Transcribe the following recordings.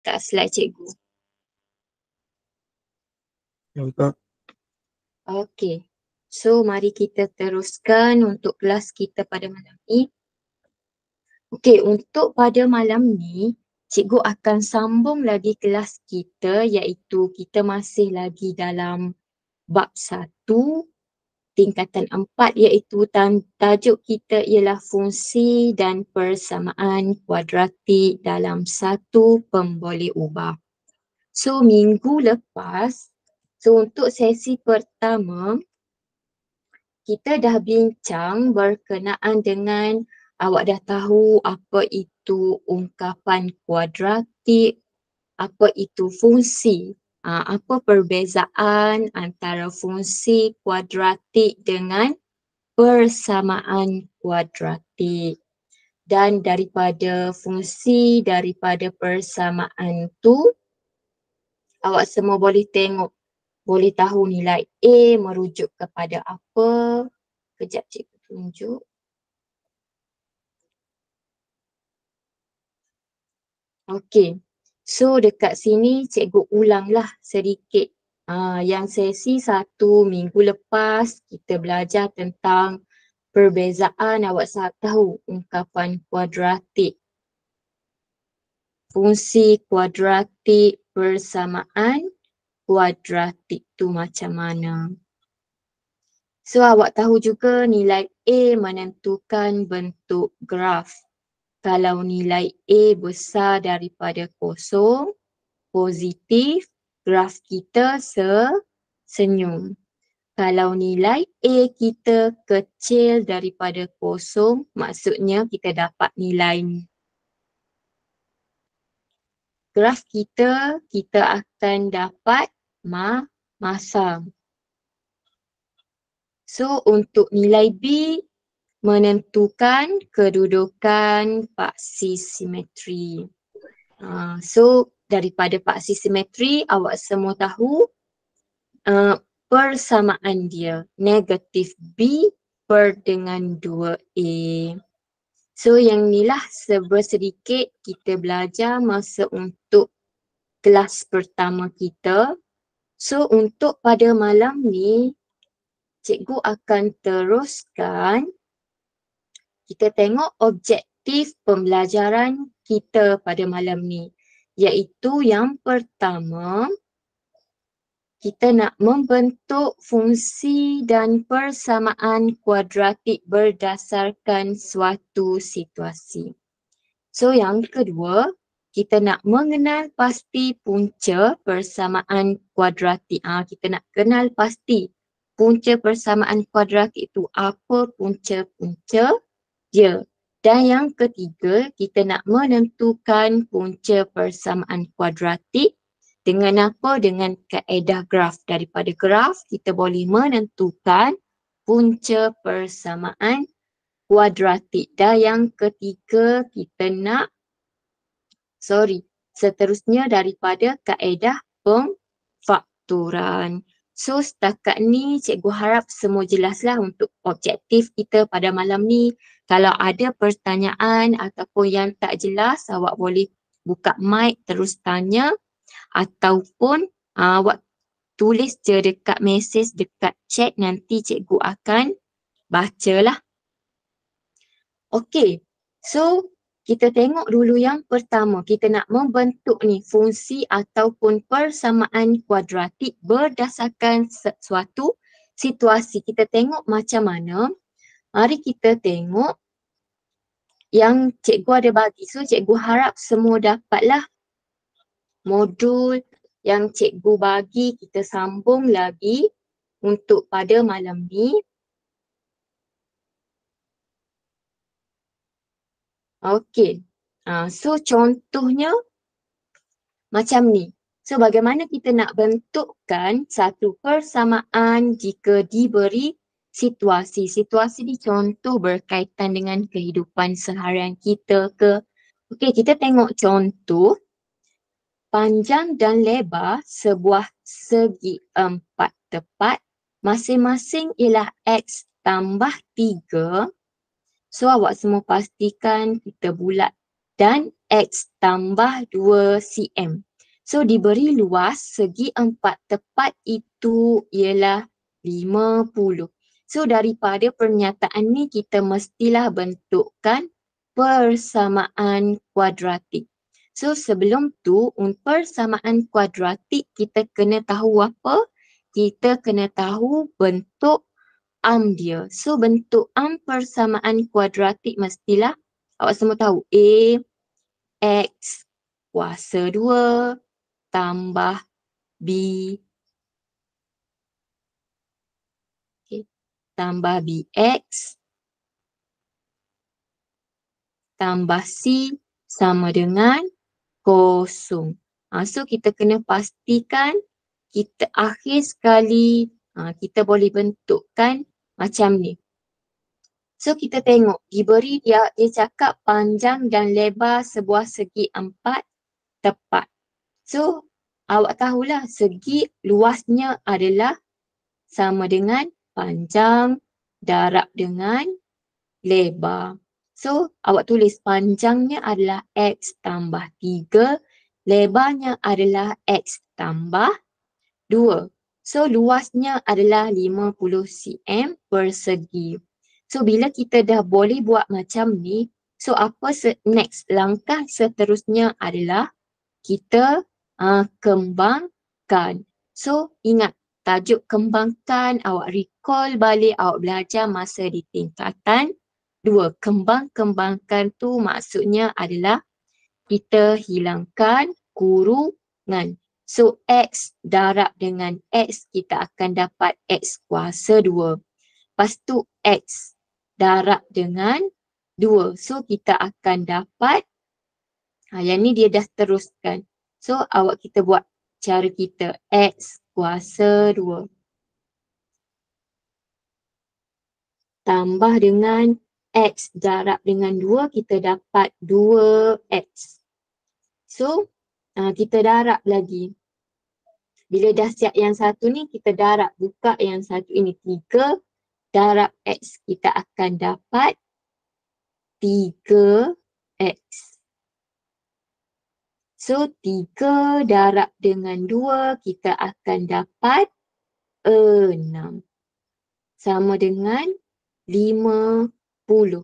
kat slide cikgu. Ya, Kak. Okey. So, mari kita teruskan untuk kelas kita pada malam ni. Okey, untuk pada malam ni, cikgu akan sambung lagi kelas kita iaitu kita masih lagi dalam bab 1 tingkatan 4 iaitu tajuk kita ialah fungsi dan persamaan kuadratik dalam satu pemboleh ubah. So, minggu lepas, untuk sesi pertama, kita dah bincang berkenaan dengan awak dah tahu apa itu ungkapan kuadratik, apa itu fungsi, apa perbezaan antara fungsi kuadratik dengan persamaan kuadratik. Dan daripada fungsi, daripada persamaan tu, awak semua boleh tengok, boleh tahu nilai A merujuk kepada apa. Kejap cikgu tunjuk. Okey. So dekat sini cikgu ulanglah sedikit. Yang sesi 1 minggu lepas kita belajar tentang perbezaan, awak tahu ungkapan kuadratik, fungsi kuadratik, persamaan kuadratik tu macam mana. So awak tahu juga nilai A menentukan bentuk graf. Kalau nilai A besar daripada kosong, positif, graf kita senyum. Kalau nilai A kita kecil daripada kosong, maksudnya kita dapat nilai ni. Graf kita akan dapat masam. So untuk nilai B menentukan kedudukan paksis simetri. So daripada paksis simetri awak semua tahu persamaan dia negatif B per dengan 2A. So yang inilah sedikit kita belajar masa untuk kelas pertama kita. So untuk pada malam ni cikgu akan teruskan. Kita tengok objektif pembelajaran kita pada malam ni, iaitu yang pertama, kita nak membentuk fungsi dan persamaan kuadratik berdasarkan suatu situasi. So yang kedua, kita nak mengenal pasti punca persamaan kuadratik. Kita nak kenal pasti punca persamaan kuadratik itu apa punca-punca dia. Dan yang ketiga, kita nak menentukan punca persamaan kuadratik dengan apa? Dengan kaedah graf. Daripada graf, kita boleh menentukan punca persamaan kuadratik. Dan yang ketiga, kita nak, seterusnya daripada kaedah pemfaktoran. So setakat ni cikgu harap semua jelaslah untuk objektif kita pada malam ni. Kalau ada pertanyaan ataupun yang tak jelas, awak boleh buka mic terus tanya ataupun awak tulis je dekat mesej, dekat chat, nanti cikgu akan bacalah. Okey, so kita tengok dulu yang pertama. Kita nak membentuk ni fungsi ataupun persamaan kuadratik berdasarkan suatu situasi. Kita tengok macam mana. Mari kita tengok yang cikgu ada bagi. So cikgu harap semua dapatlah modul yang cikgu bagi. Kita sambung lagi untuk pada malam ni. Okey. So contohnya macam ni. So bagaimana kita nak bentukkan satu persamaan jika diberi situasi. Situasi ni contoh berkaitan dengan kehidupan seharian kita ke. Okey, kita tengok contoh. Panjang dan lebar sebuah segi empat tepat masing-masing ialah X tambah 3. So awak semua pastikan kita bulat dan X tambah 2 cm. So diberi luas segi 4 tepat itu ialah 50. So daripada pernyataan ni kita mestilah bentukkan persamaan kuadratik. So sebelum tu persamaan kuadratik kita kena tahu apa? Kita kena tahu bentuk dia. So bentuk persamaan kuadratik mestilah awak semua tahu A X kuasa 2 tambah B tambah BX tambah C sama dengan kosong. So kita kena pastikan kita akhir sekali kita boleh bentukkan macam ni. So kita tengok diberi dia cakap panjang dan lebar sebuah segi 4 tepat. So awak tahulah segi luasnya adalah sama dengan panjang darab dengan lebar. So awak tulis panjangnya adalah X tambah 3, lebarnya adalah X tambah 2. So luasnya adalah 50 cm persegi. So bila kita dah boleh buat macam ni, so apa next langkah seterusnya adalah kita kembangkan. So ingat tajuk kembangkan, awak recall balik awak belajar masa di tingkatan 2. Kembangkan tu maksudnya adalah kita hilangkan kurungan. So X darab dengan X kita akan dapat X kuasa 2. Lepas tu X darab dengan 2. So kita akan dapat yang ni dia dah teruskan. So awak kita buat cara kita X kuasa 2 tambah dengan X darab dengan 2 kita dapat 2X. So kita darab lagi. Bila dah siap yang satu ni kita darab buka yang satu ini 3 darab X kita akan dapat 3X. So 3 darab dengan 2 kita akan dapat 6. Sama dengan 50.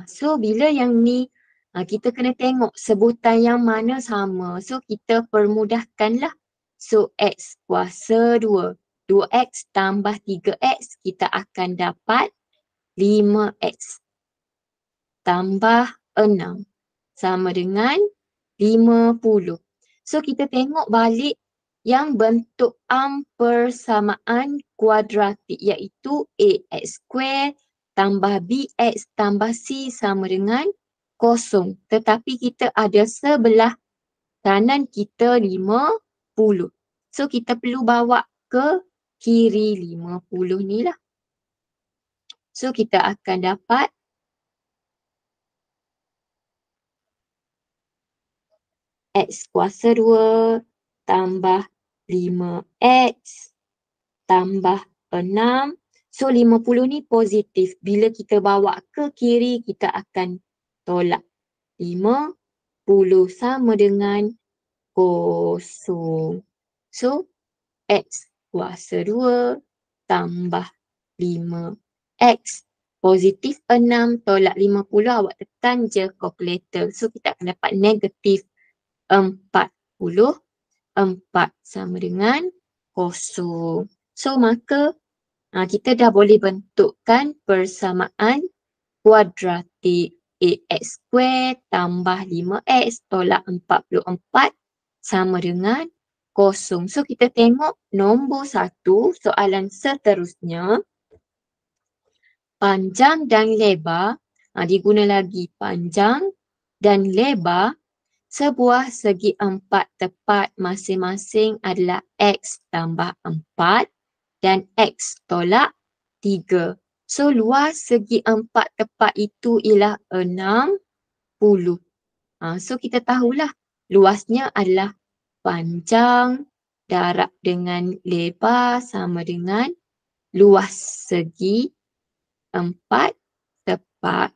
So bila yang ni kita kena tengok sebutan yang mana sama. So kita permudahkanlah. So X kuasa 2. 2X tambah 3X kita akan dapat 5X tambah 6 sama dengan 50. So kita tengok balik yang bentuk persamaan kuadratik iaitu AX square tambah BX tambah C sama dengan kosong. Tetapi kita ada sebelah kanan kita 50. So kita perlu bawa ke kiri 50 ni lah. So kita akan dapat X kuasa 2 tambah 5X tambah 6. So 50 ni positif. Bila kita bawa ke kiri kita akan tolak. 50 sama dengan kosong. So X kuasa 2 tambah 5X. Positif 6 tolak 50 awak tekan je kalkulator. So kita akan dapat negatif 40. 4 sama dengan kosong. So maka kita dah boleh bentukkan persamaan kuadratik AX square tambah 5X tolak 44 sama dengan kosong. So kita tengok nombor 1 soalan seterusnya. Panjang dan lebar, diguna lagi panjang dan lebar sebuah segi 4 tepat masing-masing adalah X tambah 4 dan X tolak 3. So luas segi 4 tepat itu ialah 60. So kita tahulah luasnya adalah panjang darab dengan lebar sama dengan luas segi 4 tepat.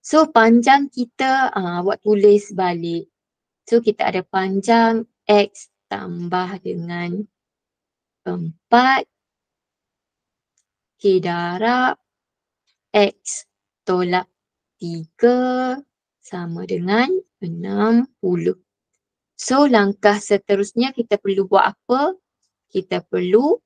So panjang kita awak tulis balik. So kita ada panjang X tambah dengan 4 K darab X tolak 3 sama dengan 60. So langkah seterusnya kita perlu buat apa? Kita perlu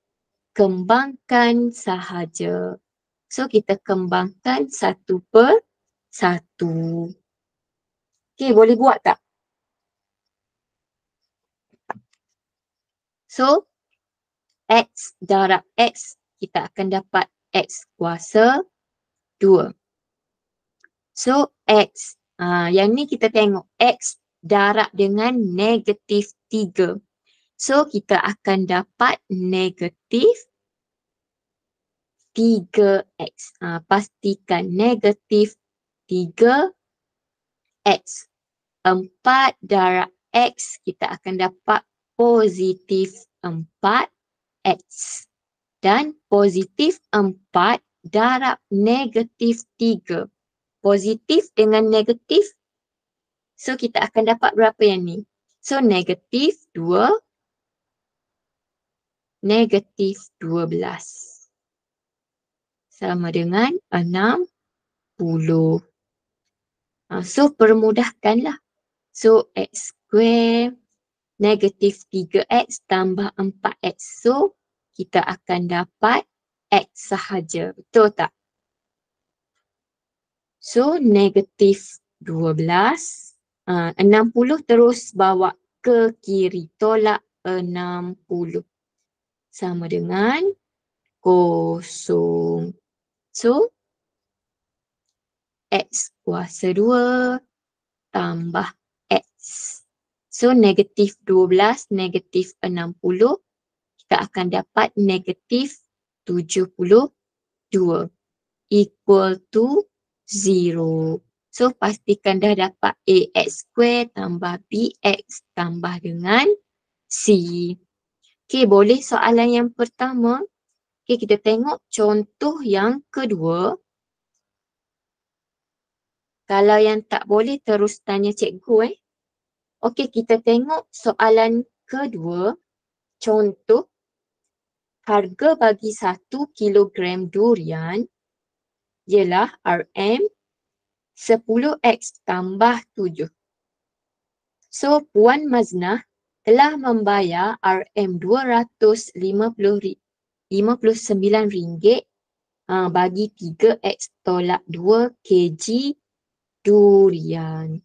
kembangkan sahaja. So kita kembangkan satu per satu. Okay, boleh buat tak? So X darab X, kita akan dapat X kuasa 2. So X, yang ni kita tengok X darab dengan negatif 3. So kita akan dapat negatif 3X. Pastikan negatif 3X. 4 darab X, kita akan dapat positif 4X. Dan positif 4 darab negatif 3. Positif dengan negatif, so kita akan dapat berapa yang ni? So negatif 2, negatif 12. Sama dengan 60. So permudahkanlah. So X square negatif 3X tambah 4X. So kita akan dapat X sahaja. Betul tak? So negatif 12. 60 terus bawa ke kiri. Tolak 60. Sama dengan 0. So X kuasa 2 tambah X. So negatif 12, negatif 60. Kita akan dapat negatif 72 equal to 0. So pastikan dah dapat AX square tambah BX tambah dengan C. Okay, boleh soalan yang pertama. Okay, kita tengok contoh yang kedua. Kalau yang tak boleh terus tanya cikgu . Okay, kita tengok soalan kedua. Contoh, harga bagi 1 kilogram durian ialah RM 10X tambah 7. So, Puan Maznah telah membayar RM 259 bagi 3X tolak 2 kg durian.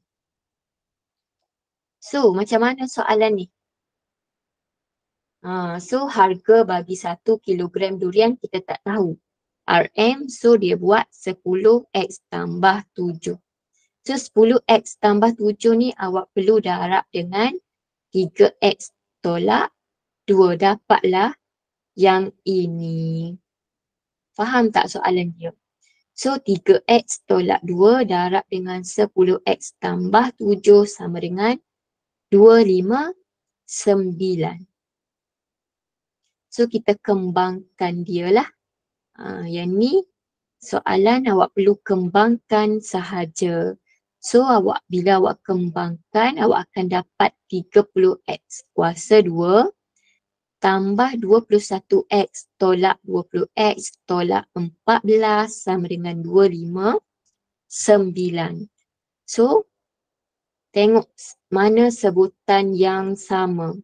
So, macam mana soalan ni? So, harga bagi 1 kilogram durian kita tak tahu. RM, so dia buat 10X tambah 7. So 10X tambah 7 ni awak perlu darab dengan 3X tolak 2. Dapatlah yang ini. Faham tak soalan dia? So 3X tolak 2 darab dengan 10X tambah 7 sama dengan 259. So kita kembangkan dia lah. Yang ni soalan awak perlu kembangkan sahaja. So bila awak kembangkan, awak akan dapat 30X kuasa 2 tambah 21X tolak 20X tolak 14 sama dengan 259. So tengok mana sebutan yang sama.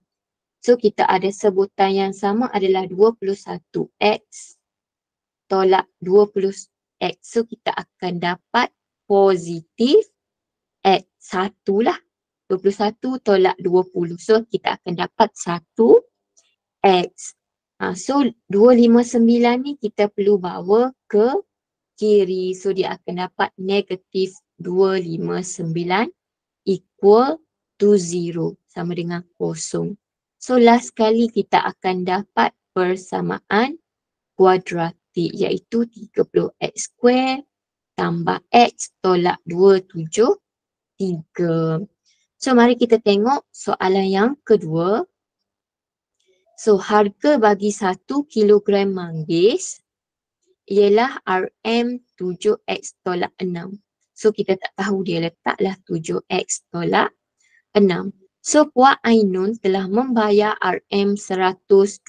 So kita ada sebutan yang sama adalah 21X tolak 20X. So kita akan dapat positif X 1 lah. 21 tolak 20. So kita akan dapat 1X. So 259 ni kita perlu bawa ke kiri. So dia akan dapat negatif 259 equal to 0. Sama dengan 0. So last kali kita akan dapat persamaan kuadratik iaitu 30X square tambah X tolak 273. So mari kita tengok soalan yang kedua. So harga bagi 1 kilogram manggis ialah RM 7X tolak 6. So kita tak tahu, dia letaklah 7X tolak 6. So Puak Ainun telah membayar RM112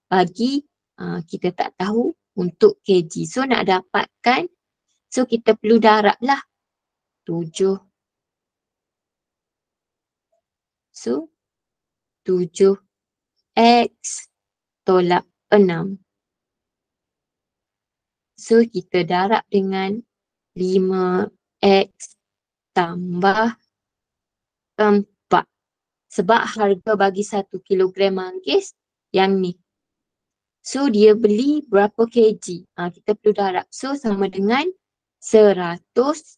bagi kita tak tahu untuk kg. So nak dapatkan, so kita perlu darab lah 7. So 7X tolak 6. So kita darab dengan 5X tambah 4. Sebab harga bagi 1 kilogram manggis yang ni. So dia beli berapa kg? Kita perlu darab. So sama dengan RM112.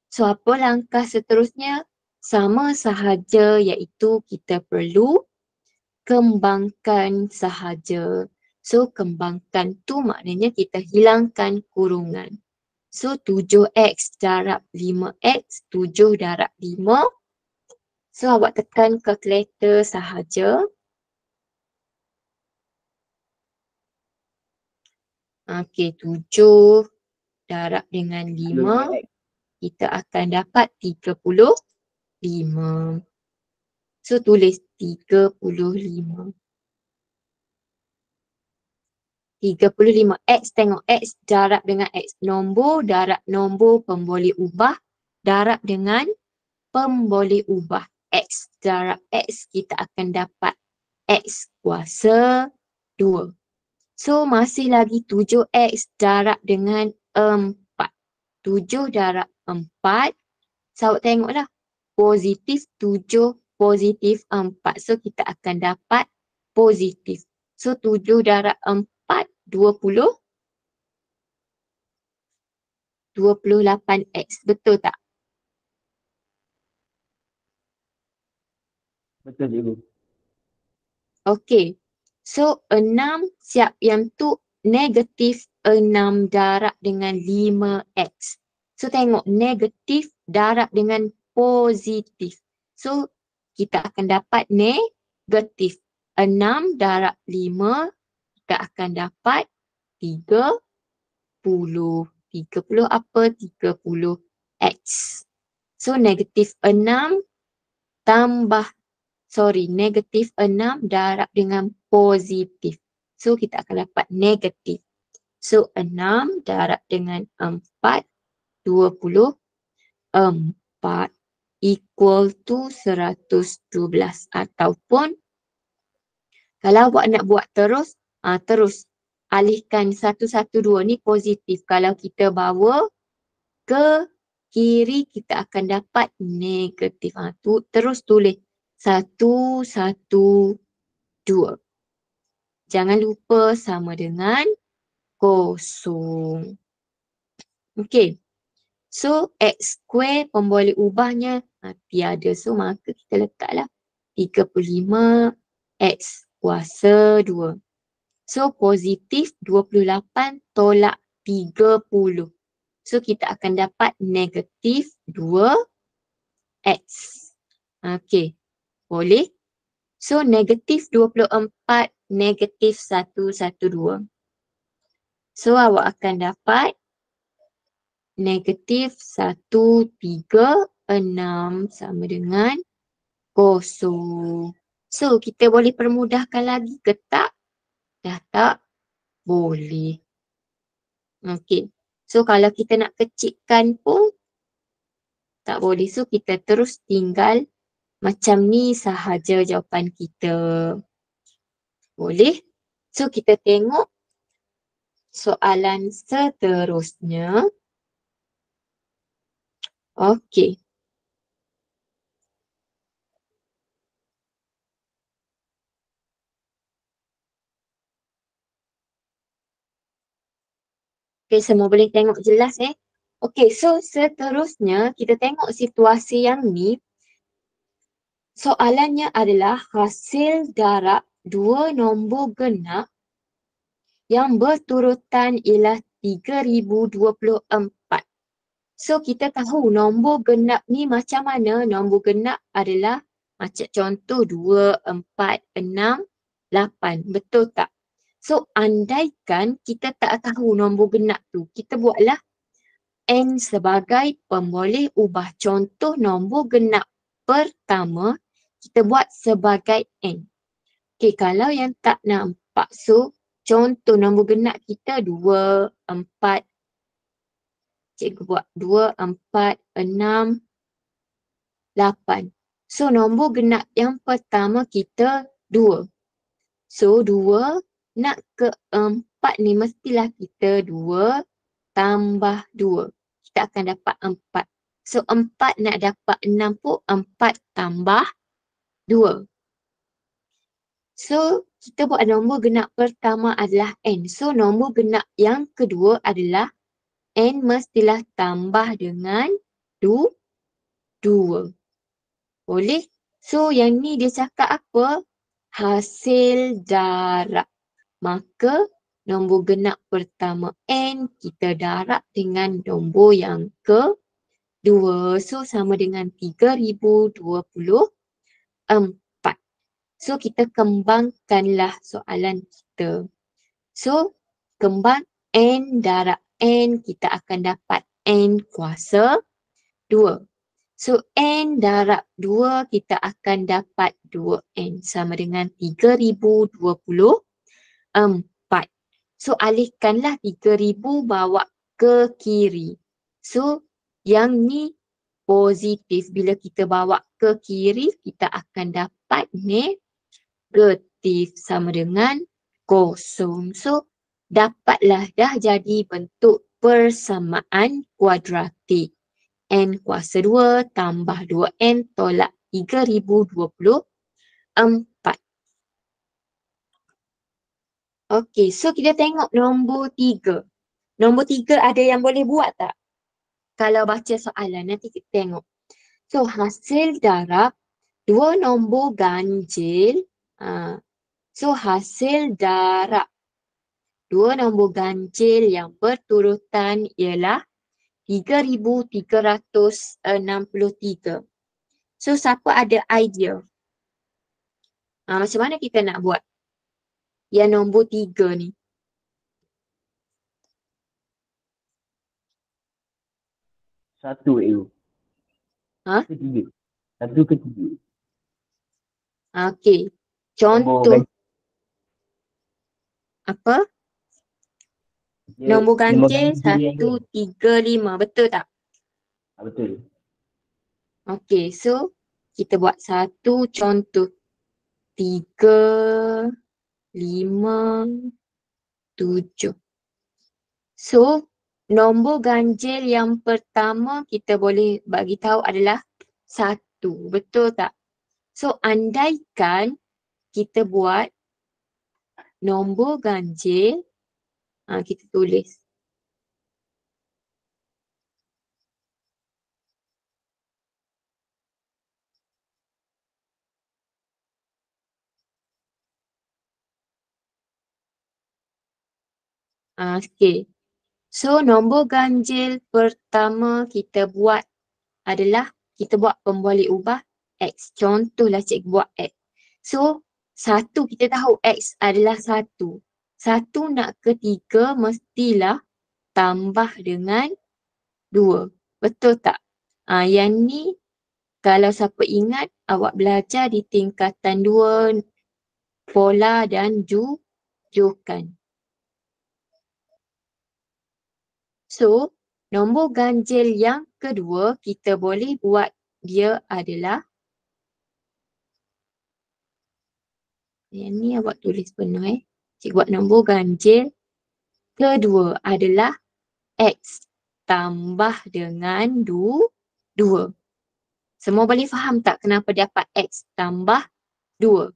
So apa langkah seterusnya? Sama sahaja, iaitu kita perlu kembangkan sahaja. So kembangkan tu maknanya kita hilangkan kurungan. So 7X darab 5X, 7 darab 5. So awak tekan kalkulator sahaja. Okey, 7 darab dengan 5, kita akan dapat 35. So tulis 35. 35. X tengok, X darab dengan X. Nombor darab nombor pemboleh ubah darab dengan pemboleh ubah. X darab X, kita akan dapat X kuasa 2. So masih lagi 7X darab dengan 4. 7 darab 4. So awak tengoklah. Positif 7, positif 4. So kita akan dapat positif. So 7 darab 4, 20. 28X. Betul tak? Betul cikgu. Okey. So 6 siap yang tu negatif 6 darab dengan 5X. So tengok negatif darab dengan positif. So kita akan dapat negatif. 6 darab 5, kita akan dapat 30. 30 apa? 30X. So negatif 6 tambah negatif 6 darab dengan positif. So kita akan dapat negatif. So 6 darab dengan 4, 24 equal to 112. Ataupun kalau awak nak buat terus, terus alihkan 112 ni positif. Kalau kita bawa ke kiri, kita akan dapat negatif. Terus tulis 112. Jangan lupa sama dengan kosong. Okey. So X square pemboleh ubahnya tiada. So maka kita letaklah 35 X kuasa 2. So positif 28 tolak 30. So kita akan dapat negatif 2X. Okey. Boleh? So negatif 24, negatif 112. So awak akan dapat negatif 136 sama dengan kosong. So kita boleh permudahkan lagi ke tak? Dah tak? Boleh. Okey. So kalau kita nak kecilkan pun tak boleh. So kita terus tinggal macam ni sahaja jawapan kita. Boleh? So kita tengok soalan seterusnya. Okey. Okey, semua boleh tengok jelas Okey, so seterusnya kita tengok situasi yang ni. Soalannya adalah hasil darab dua nombor genap yang berturutan ialah 3024. So kita tahu nombor genap ni macam mana? Nombor genap adalah macam contoh 2, 4, 6, 8. Betul tak? So andaikan kita tak tahu nombor genap tu, kita buatlah N sebagai pemboleh ubah. Contoh nombor genap pertama, kita buat sebagai N. Okay, kalau yang tak nampak, so contoh nombor genap kita 2, 4, cikgu buat 2, 4, 6, 8. So nombor genap yang pertama kita 2. So 2 nak ke 4 ni mestilah kita 2 tambah 2. Kita akan dapat 4. So 4 nak dapat 6 pun 4 tambah 2. So kita buat nombor genap pertama adalah N. So nombor genap yang kedua adalah N mestilah tambah dengan 2. Boleh? So yang ni dia cakap apa? Hasil darab. Maka nombor genap pertama N kita darab dengan nombor yang kedua. So sama dengan 3024. So kita kembangkanlah soalan kita. So kembang N darab N, kita akan dapat N kuasa 2. So N darab 2 kita akan dapat 2N sama dengan 3024. So alihkanlah 3000 bawa ke kiri. So yang ni positif. Bila kita bawa ke kiri, kita akan dapat negatif sama dengan kosong. So dapatlah dah jadi bentuk persamaan kuadratik. N kuasa 2 tambah 2N tolak 3024. Okey, so kita tengok nombor 3. Nombor 3 ada yang boleh buat tak? Kalau baca soalan nanti kita tengok. So hasil darab 2 nombor ganjil. So hasil darab 2 nombor ganjil yang berturutan ialah 3363. So siapa ada idea? Macam mana kita nak buat yang nombor 3 ni? Satu itu. Ha? Ketiga. Satu ketiga. Okey. Contoh. Apa? Nombor ganjil 135. Betul tak? Betul. Okey. So kita buat satu contoh. 3, 5, 7. So nombor ganjil yang pertama kita boleh bagi tahu adalah 1. Betul tak? So andaikan kita buat nombor ganjil, kita tulis. Okey. So nombor ganjil pertama kita buat adalah kita buat pemboleh ubah X. Contohlah cikgu buat X. So 1 kita tahu X adalah 1. 1 nak ke 3 mestilah tambah dengan 2. Betul tak? Yang ni kalau siapa ingat awak belajar di tingkatan 2 pola dan jujukan. So nombor ganjil yang kedua kita boleh buat dia adalah, yang ni awak tulis penuh Cikgu buat nombor ganjil kedua adalah X tambah dengan 2. Semua boleh faham tak kenapa dapat X tambah 2?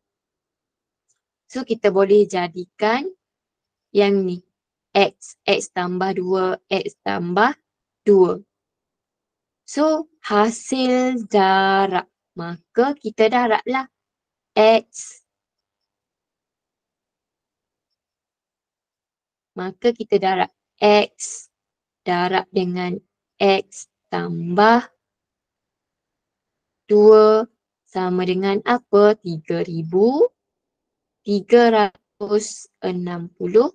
So kita boleh jadikan yang ni X tambah 2, X tambah 2. So hasil darab, maka kita darablah X. Maka kita darab X darab dengan X tambah 2 sama dengan apa? 3300. 363.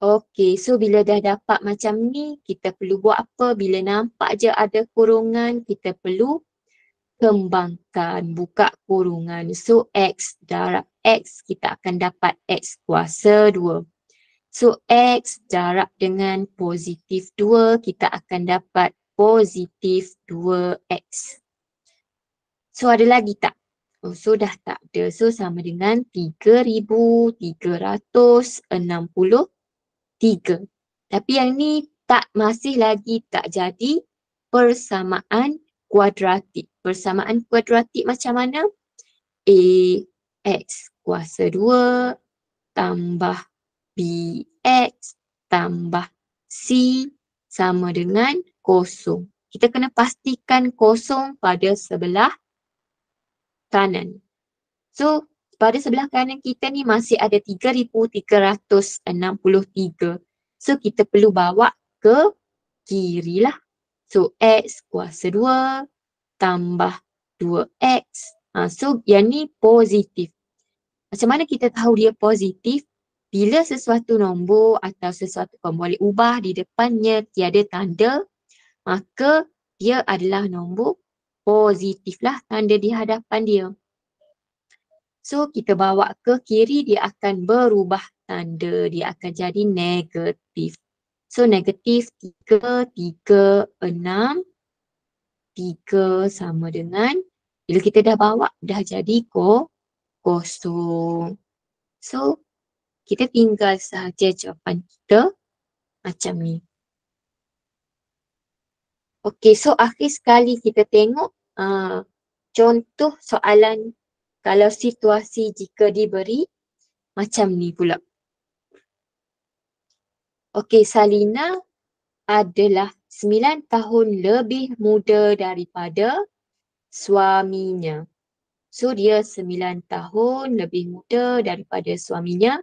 Okey, so bila dah dapat macam ni, kita perlu buat apa? Bila nampak je ada kurungan, kita perlu kembangkan, buka kurungan. So, X darab X, kita akan dapat X kuasa 2. So, X darab dengan positif 2, kita akan dapat positif 2X. So, ada lagi tak? Oh, so, dah tak ada. So, sama dengan 3,363. Tapi yang ni masih lagi tak jadi persamaan kuadratik. Persamaan kuadratik macam mana? A X kuasa 2 tambah B X tambah C sama dengan kosong. Kita kena pastikan kosong pada sebelah kanan. So, pada sebelah kanan kita ni masih ada 3,363. So, kita perlu bawa ke kiri lah. So, X kuasa 2 tambah 2X. So, yang ni positif. Macam mana kita tahu dia positif? Bila sesuatu nombor atau sesuatu kau boleh ubah di depannya tiada tanda, maka dia adalah nombor positif lah tanda di hadapan dia. So, kita bawa ke kiri, dia akan berubah tanda. Dia akan jadi negatif. So, negatif 3, 3, 6. 3 sama dengan, bila kita dah bawa, dah jadi kosong. So, kita tinggal sahaja jawapan kita macam ni. Okey, so akhir sekali kita tengok contoh soalan kalau situasi jika diberi macam ni pula. Okey, Salina adalah 9 tahun lebih muda daripada suaminya. So, dia 9 tahun lebih muda daripada suaminya.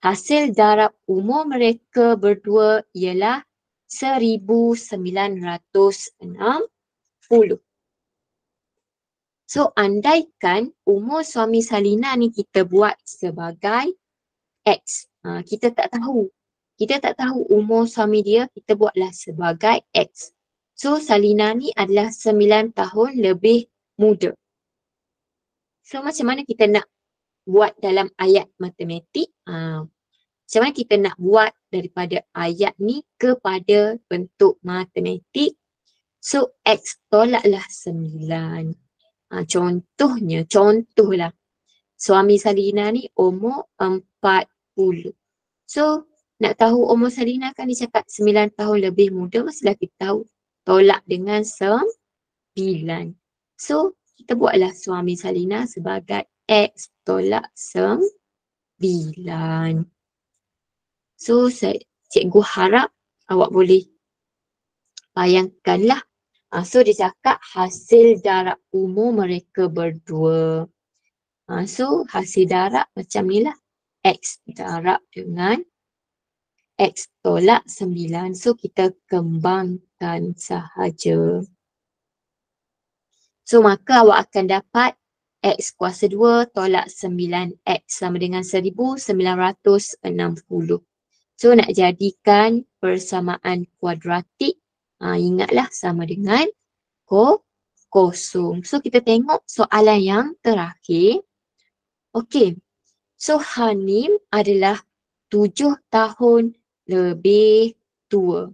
Hasil darab umur mereka berdua ialah 1960. So, andaikan umur suami Salina ni kita buat sebagai X. Kita tak tahu. Kita tak tahu umur suami dia, kita buatlah sebagai X. So, Salina ni adalah 9 tahun lebih muda. So, macam mana kita nak buat dalam ayat matematik? Macam mana kita nak buat daripada ayat ni kepada bentuk matematik? So, X tolaklah 9. Contohlah. Suami Salina ni umur 40. So, nak tahu umur Salina kan dia cakap 9 tahun lebih muda, mestilah kita tahu tolak dengan 9. So, kita buatlah suami Salina sebagai X tolak 9. So, cikgu harap awak boleh bayangkanlah. So, dia cakap hasil darab umur mereka berdua. So, hasil darab macam ni lah. X darab dengan X tolak 9. So, kita kembangkan sahaja. So, maka awak akan dapat X kuasa 2 tolak 9X sama dengan 1960. So, nak jadikan persamaan kuadratik, ingatlah sama dengan kosong. So, kita tengok soalan yang terakhir. Okey, so Hanim adalah 7 tahun lebih tua.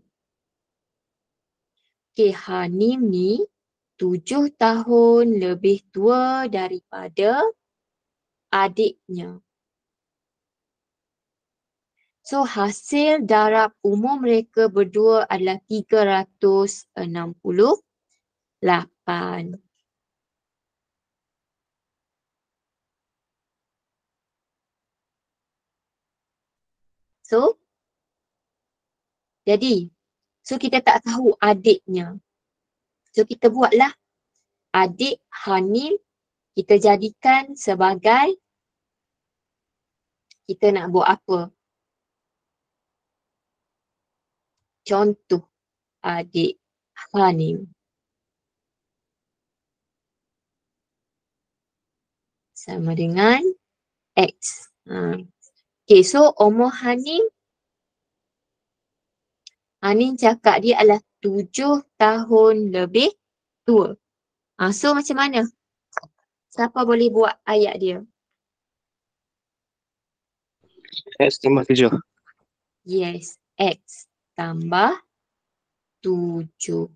Okey, Hanim ni 7 tahun lebih tua daripada adiknya. So, hasil darab umur mereka berdua adalah 368. So, kita tak tahu adiknya. So, kita buatlah adik Hanim, kita jadikan sebagai, kita nak buat apa? Contoh adik Hanim. Sama dengan X. Okay, so umur Hanim cakap dia adalah 7 tahun lebih tua. So macam mana? Siapa boleh buat ayat dia? X tambah 7. Yes, X tambah 7.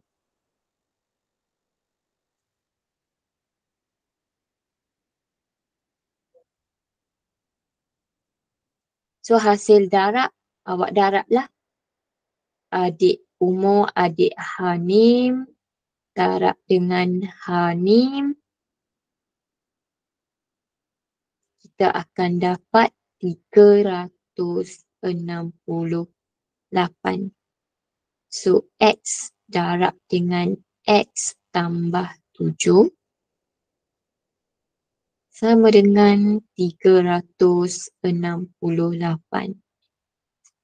So hasil darab, awak darablah umur adik Hanim darab dengan Hanim. Kita akan dapat 368. So X darab dengan X tambah 7 sama dengan 368.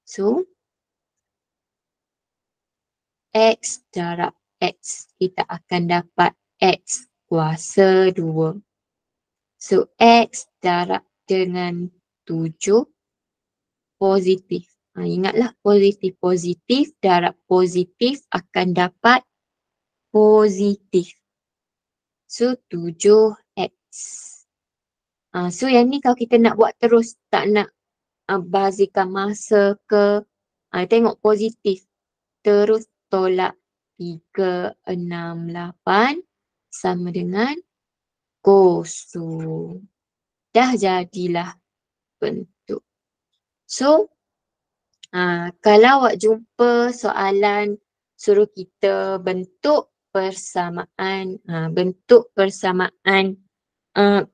So X darab X, kita akan dapat X kuasa 2. So X darab dengan 7 positif. Ingatlah positif darab positif akan dapat positif. So 7X. So yang ni kalau kita nak buat terus, tak nak bazirkan masa ke, tengok positif. Terus tolak 368 sama dengan kosong. Dah jadilah bentuk. So, kalau awak jumpa soalan suruh kita bentuk persamaan,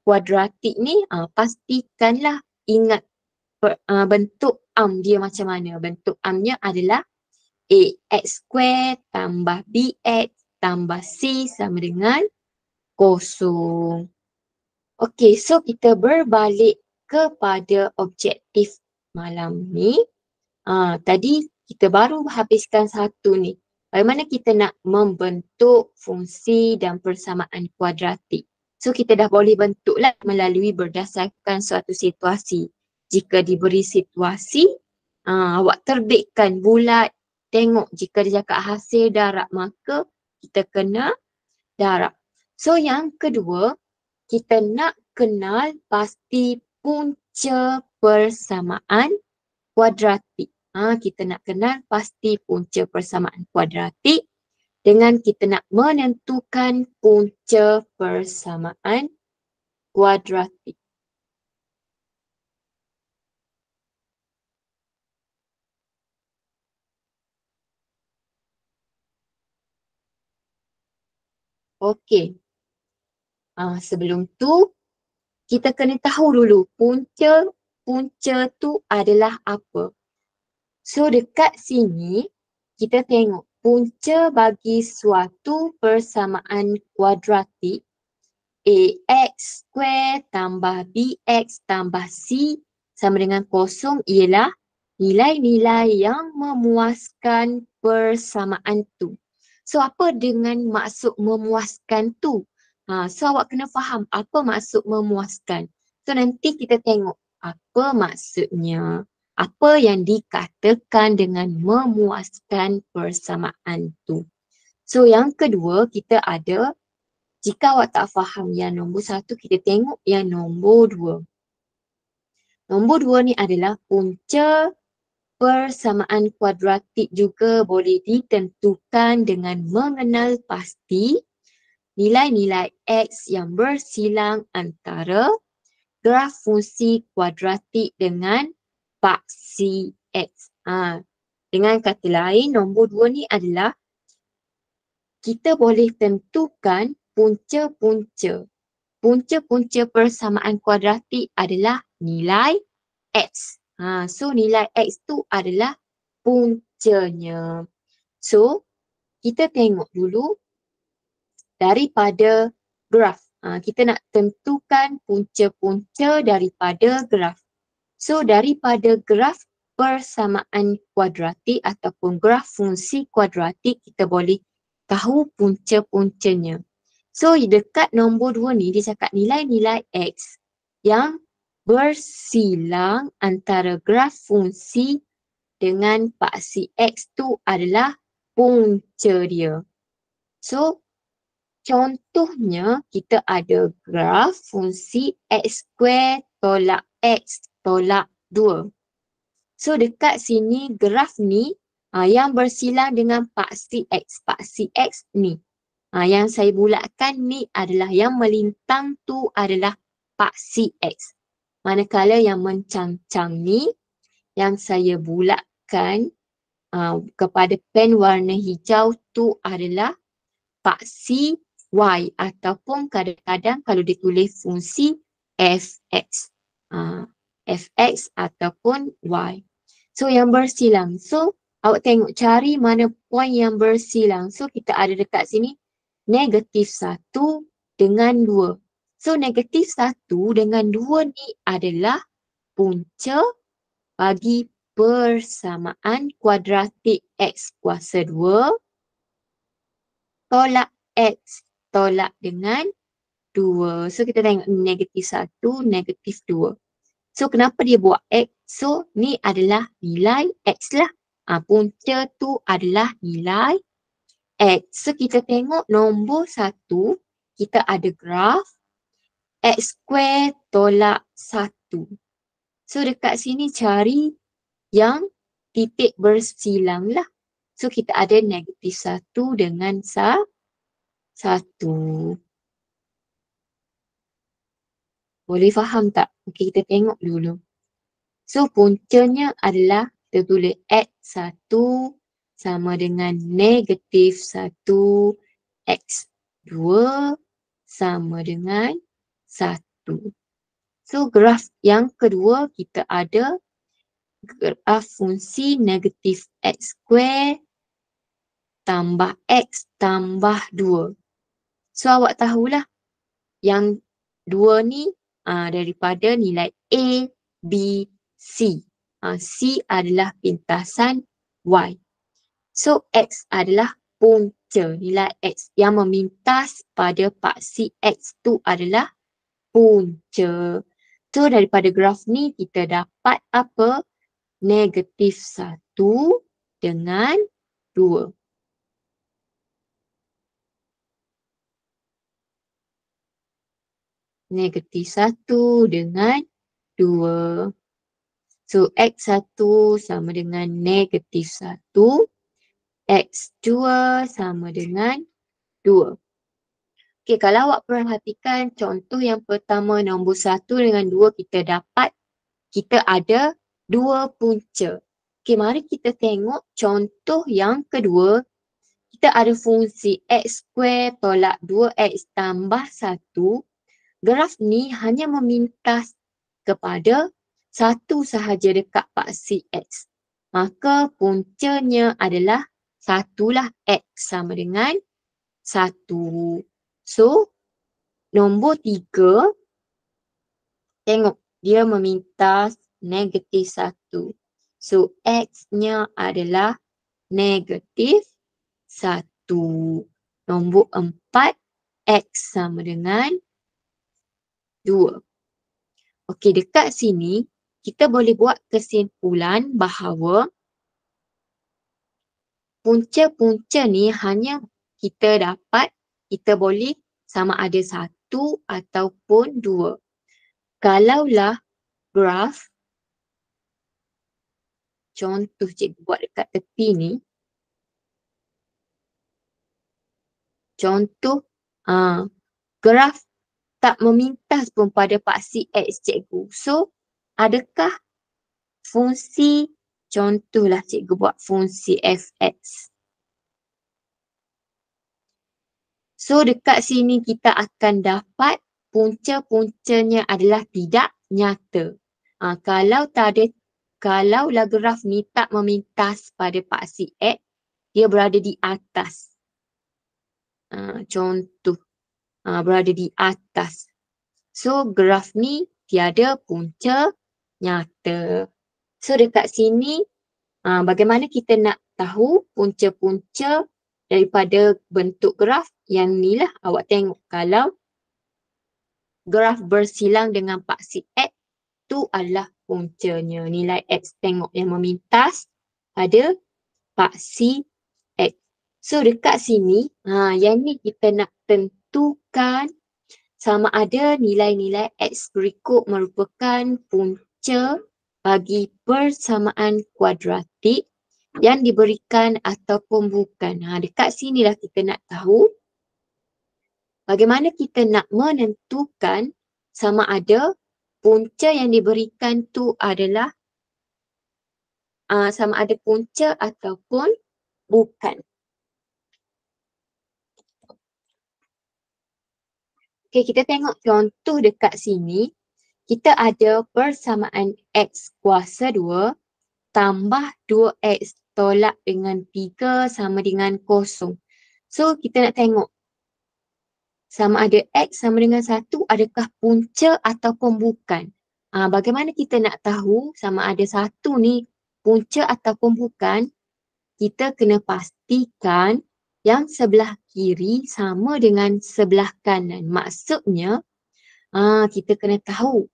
kuadratik ni, pastikanlah ingat bentuk dia macam mana. Bentuk nya adalah AX square tambah BX tambah C sama dengan kosong. Okey, so kita berbalik kepada objektif malam ni. Tadi kita baru habiskan satu ni. Bagaimana kita nak membentuk fungsi dan persamaan kuadratik. So kita dah boleh bentuklah melalui berdasarkan suatu situasi. Jika diberi situasi, awak terbitkan bulat. Tengok jika dia cakap hasil darab, maka kita kena darab. So yang kedua, kita nak kenal pasti punca persamaan kuadratik. Kita nak kenal pasti punca persamaan kuadratik dengan kita nak menentukan punca persamaan kuadratik. Okey. Sebelum tu, kita kena tahu dulu punca tu adalah apa. So dekat sini, kita tengok punca bagi suatu persamaan kuadratik AX square tambah BX tambah C sama dengan kosong ialah nilai-nilai yang memuaskan persamaan tu. So apa dengan maksud memuaskan tu? So awak kena faham apa maksud memuaskan. So nanti kita tengok apa maksudnya. Apa yang dikatakan dengan memuaskan persamaan tu. So yang kedua kita ada, jika awak tak faham yang nombor 1, kita tengok yang nombor 2. Nombor 2 ni adalah punca persamaan kuadratik juga boleh ditentukan dengan mengenal pasti nilai-nilai X yang bersilang antara graf fungsi kuadratik dengan paksi X. Dengan kata lain, nombor 2 ni adalah kita boleh tentukan punca-punca. Punca-punca persamaan kuadratik adalah nilai X. So nilai X tu adalah puncanya. So kita tengok dulu daripada graf. Kita nak tentukan punca-punca daripada graf. So daripada graf persamaan kuadratik ataupun graf fungsi kuadratik, kita boleh tahu punca-puncanya. So dekat nombor 2 ni dia cakap nilai-nilai X yang bersilang antara graf fungsi dengan paksi X tu adalah punca dia. So contohnya kita ada graf fungsi X square tolak X tolak 2. So dekat sini graf ni yang bersilang dengan paksi X ni. Yang saya bulatkan ni adalah yang melintang tu adalah paksi X. Manakala yang mencangcang ni yang saya bulatkan kepada pen warna hijau tu adalah paksi Y ataupun kadang-kadang kalau ditulis fungsi fx. Fx ataupun Y. So yang bersilang. So awak tengok cari mana poin yang bersilang. So kita ada dekat sini negatif 1 dengan 2. So negatif 1 dengan 2 ni adalah punca bagi persamaan kuadratik X kuasa 2 tolak X tolak dengan 2. So kita tengok negatif 1, negatif 2. So kenapa dia buat X? So ni adalah nilai X lah. Punca tu adalah nilai X. So kita tengok nombor 1, kita ada graf X square tolak 1. So dekat sini cari yang titik bersilang lah. So kita ada negatif 1 dengan 1. Boleh faham tak? Okey, kita tengok dulu. So puncanya adalah kita tulis X1 sama dengan negatif 1, X2 sama dengan 1. So graf yang kedua kita ada graf fungsi negatif X square tambah X tambah 2. So awak tahulah yang 2 ni daripada nilai A, B, C. C adalah pintasan Y. So X adalah punca, nilai X yang memintas pada paksi X tu adalah punca. So daripada graf ni kita dapat apa? Negatif 1 dengan 2. Negatif 1 dengan 2. So X1 sama dengan negatif 1. X2 sama dengan 2. Okey, kalau awak perhatikan contoh yang pertama nombor 1 dengan 2 kita dapat kita ada 2 punca. Okey, mari kita tengok contoh yang kedua. Kita ada fungsi X square tolak 2X tambah 1. Graf ni hanya memintas kepada satu sahaja dekat paksi X. Maka puncanya adalah 1 lah, X sama dengan 1. So, nombor 3, tengok dia memintas negatif 1. So, X-nya adalah negatif 1. Nombor 4, X sama dengan 2. Okey, dekat sini kita boleh buat kesimpulan bahawa punca-punca ni hanya kita dapat, kita boleh sama ada 1 ataupun 2. Kalaulah graf, contoh cikgu buat dekat tepi ni, contoh graf tak memintas pun pada paksi X cikgu. So, adakah fungsi, contohlah cikgu buat fungsi fx. So, dekat sini kita akan dapat punca-puncanya adalah tidak nyata. Kalaulah graf ni tak memintas pada paksi X, dia berada di atas. Contoh. Berada di atas. So graf ni tiada punca nyata. So dekat sini bagaimana kita nak tahu punca-punca daripada bentuk graf yang ni lah. Awak tengok kalau graf bersilang dengan paksi X tu adalah puncanya. Nilai X tengok yang memintas pada paksi X. So dekat sini, yang ni kita nak tentukan sama ada nilai-nilai X berikut merupakan punca bagi persamaan kuadratik yang diberikan ataupun bukan. Dekat sinilah kita nak tahu bagaimana kita nak menentukan sama ada punca yang diberikan tu adalah sama ada punca ataupun bukan. Okey, kita tengok contoh dekat sini. Kita ada persamaan X kuasa 2 tambah 2X tolak dengan 3 sama dengan 0. So, kita nak tengok sama ada X sama dengan 1 adakah punca ataupun bukan. Bagaimana kita nak tahu sama ada 1 ni punca ataupun bukan? Kita kena pastikan yang sebelah kiri sama dengan sebelah kanan. Maksudnya, kita kena tahu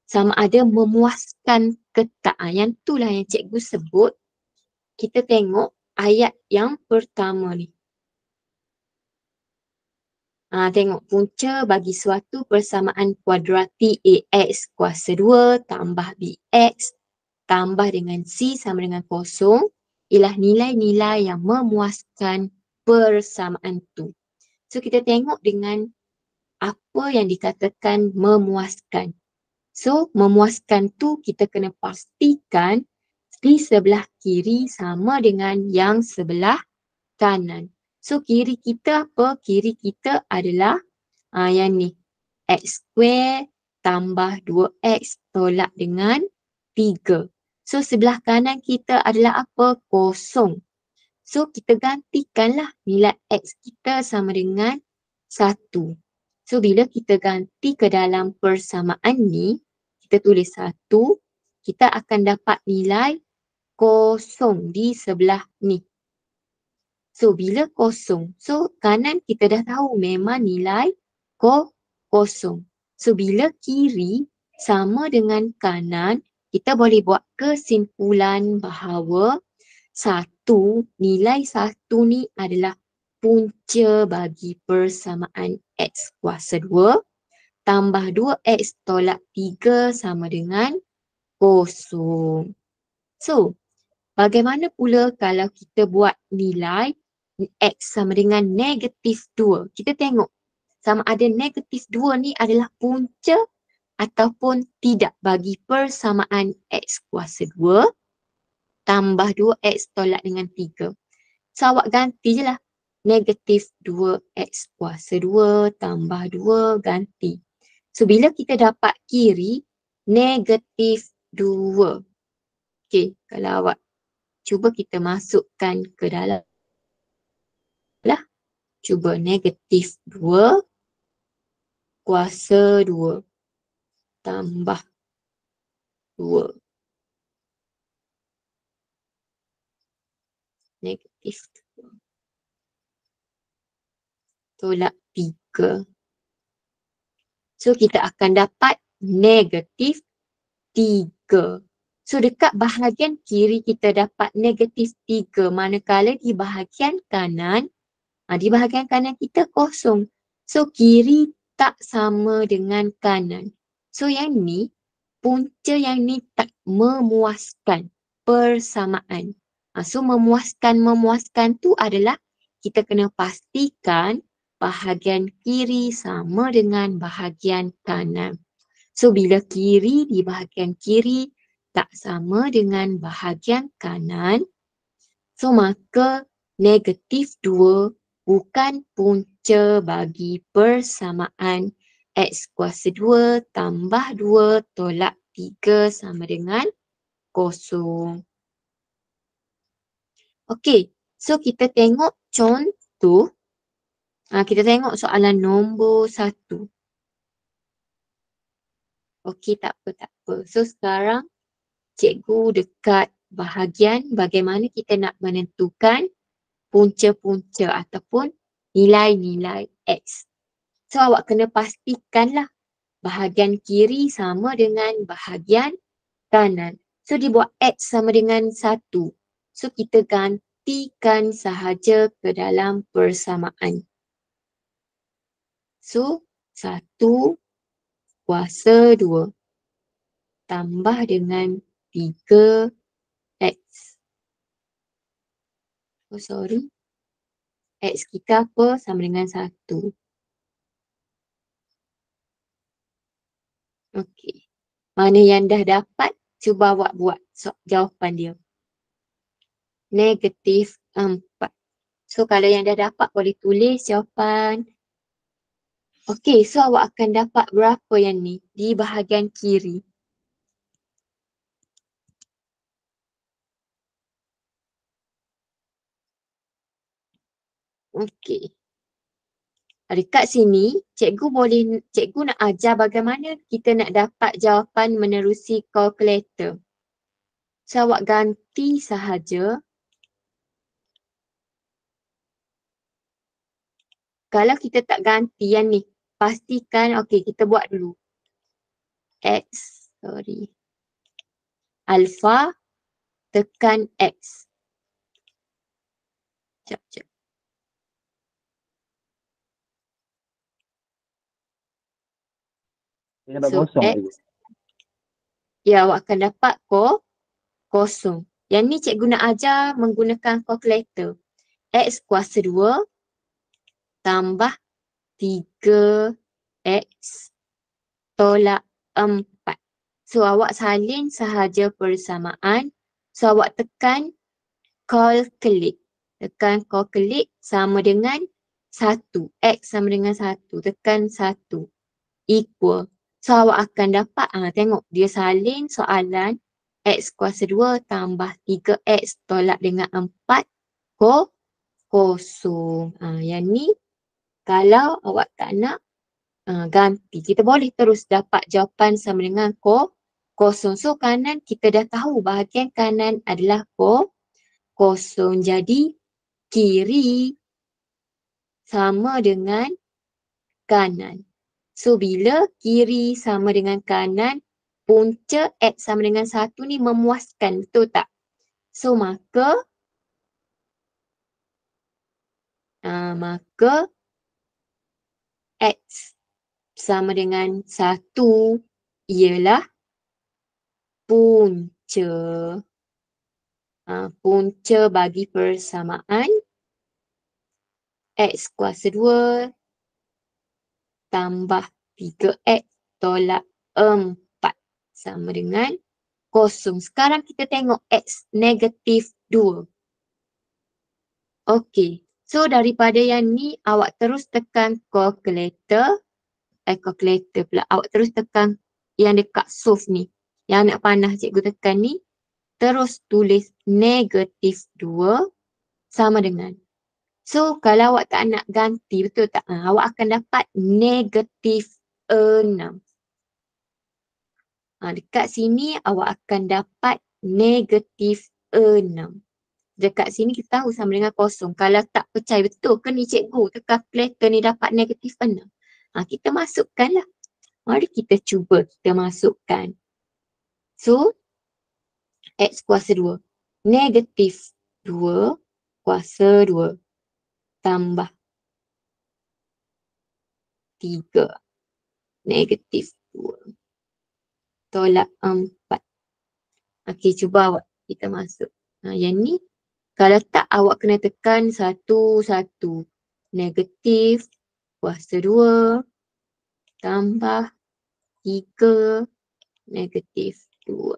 sama ada memuaskan ke tak. Yang itulah yang cikgu sebut. Kita tengok ayat yang pertama ni. Tengok punca bagi suatu persamaan kuadratik AX kuasa 2 tambah BX tambah dengan C sama dengan 0 ialah nilai-nilai yang memuaskan persamaan tu. So kita tengok dengan apa yang dikatakan memuaskan. So memuaskan tu kita kena pastikan di sebelah kiri sama dengan yang sebelah kanan. So kiri kita apa? Kiri kita adalah yang ni. X square tambah 2X tolak dengan 3. So sebelah kanan kita adalah apa? Kosong. So kita gantikanlah nilai X kita sama dengan 1. So bila kita ganti ke dalam persamaan ni, kita tulis 1, kita akan dapat nilai kosong di sebelah ni. So bila kosong, so kanan kita dah tahu memang nilai kosong. So bila kiri sama dengan kanan, kita boleh buat kesimpulan bahawa nilai 1 ni adalah punca bagi persamaan X kuasa 2 tambah 2X tolak 3 sama dengan 0. So, bagaimana pula kalau kita buat nilai X sama dengan negatif 2? Kita tengok sama ada negatif 2 ni adalah punca ataupun tidak bagi persamaan X kuasa 2 tambah 2X tolak dengan 3. So, awak ganti je lah. Negatif 2X kuasa 2 tambah 2 ganti. So, bila kita dapat kiri, negatif 2. Okey, kalau awak cuba kita masukkan ke dalam lah. Cuba negatif 2 kuasa 2 tambah 2. Negatif 2 tolak 3. So kita akan dapat negatif 3. So dekat bahagian kiri kita dapat negatif 3. Manakala di bahagian kanan, kita kosong. So kiri tak sama dengan kanan. So yang ni, punca yang ni tak memuaskan persamaan. So memuaskan tu adalah kita kena pastikan bahagian kiri sama dengan bahagian kanan. So bila kiri di bahagian kiri tak sama dengan bahagian kanan, so maka negatif 2 bukan punca bagi persamaan X kuasa 2 tambah 2 tolak 3 sama dengan 0. Okey, so kita tengok contoh. Kita tengok soalan nombor 1. Okey, tak apa. So sekarang cikgu dekat bahagian bagaimana kita nak menentukan punca-punca ataupun nilai-nilai X. So awak kena pastikanlah bahagian kiri sama dengan bahagian kanan. So dibuat X sama dengan 1. So kita gantikan sahaja ke dalam persamaan. So 1 kuasa 2 tambah dengan 3X. Oh sorry. X kita apa? Sama dengan 1. Okey. Mana yang dah dapat, cuba awak buat jawapan dia. Negatif 4. So kalau yang dah dapat boleh tulis jawapan. Okey, so awak akan dapat berapa yang ni di bahagian kiri? Okey. Dekat sini, cikgu nak ajar bagaimana kita nak dapat jawapan menerusi kalkulator. So awak ganti sahaja. Kalau kita tak ganti yang ni, pastikan, okey kita buat dulu. Alpha tekan X. Sekejap. Dia dapat So kosong X, lagi. ya awak akan dapat kosong. Yang ni cikgu nak ajar menggunakan kalkulator. X kuasa 2 tambah 3X tolak 4. So awak salin sahaja persamaan. So awak tekan calculate. Tekan calculate sama dengan 1. X sama dengan 1. Tekan 1. Equal. So awak akan dapat, tengok dia salin soalan X kuasa 2 tambah 3X tolak dengan 4 kosong. Yang ni kalau awak tak nak ganti. Kita boleh terus dapat jawapan sama dengan kosong. So kanan kita dah tahu bahagian kanan adalah kosong. Jadi kiri sama dengan kanan. So bila kiri sama dengan kanan, punca X sama dengan 1 ni memuaskan, betul tak? So maka X sama dengan 1 ialah punca. Punca bagi persamaan X kuasa 2 tambah 3X tolak 4 sama dengan kosong. Sekarang kita tengok X negatif 2. Okey. So daripada yang ni awak terus tekan calculator pula. Awak terus tekan yang dekat solve ni. Yang nak panah cikgu tekan ni. Terus tulis negatif 2 sama dengan. So kalau awak tak nak ganti, betul tak? Awak akan dapat negatif 6. Dekat sini awak akan dapat negatif 6. Dekat sini kita tahu sama dengan kosong. Kalau tak percaya betul ke ni cikgu, tekan kalkulator ni dapat negatif 6. Kita masukkanlah. Mari kita cuba kita masukkan. So, X kuasa 2. Negatif 2 kuasa 2 tambah 3. Negatif 2 tolak 4. Okey, cuba awak kita masuk. Yang ni, kalau tak awak kena tekan 1. Negatif kuasa 2 tambah 3 negatif 2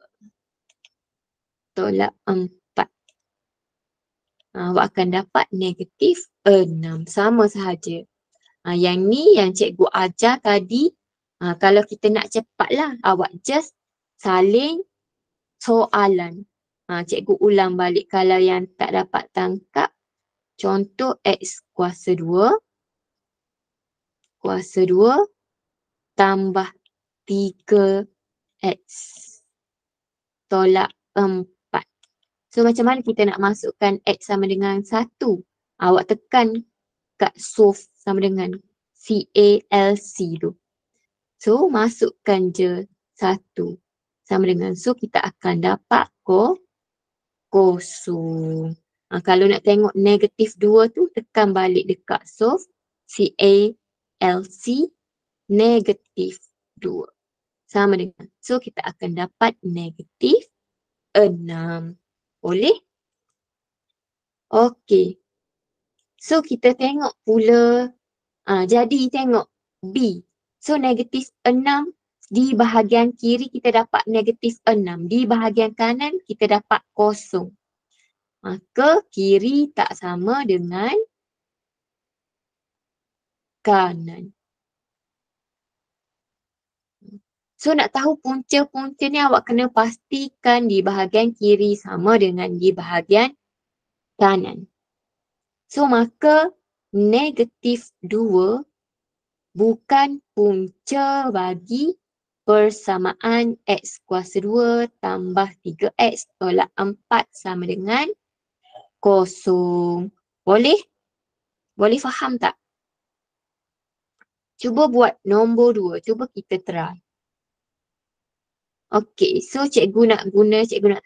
tolak 4. Awak akan dapat negatif 6. Sama sahaja. Yang ni yang cikgu ajar tadi. Kalau kita nak cepatlah, awak just salin soalan. Cikgu ulang balik kalau yang tak dapat tangkap. Contoh X kuasa 2 tambah 3X tolak 4. So macam mana kita nak masukkan X sama dengan 1? Awak tekan kat solve sama dengan CALC tu. So masukkan je 1 sama dengan, so kita akan dapat kosong. Kalau nak tengok negatif 2 tu tekan balik dekat solve CALC negatif 2 sama dengan, so kita akan dapat negatif 6. Boleh? Okey. So kita tengok pula, jadi tengok B. So negatif 6 di bahagian kiri kita dapat negatif 6. Di bahagian kanan kita dapat kosong. Maka kiri tak sama dengan kanan. So nak tahu punca-punca ni awak kena pastikan di bahagian kiri sama dengan di bahagian kanan. So maka negatif 2 bukan punca bagi persamaan X kuasa 2 tambah 3X tolak 4 sama dengan kosong. Boleh? Boleh faham tak? Cuba buat nombor 2. Cuba kita try. Okey, so cikgu nak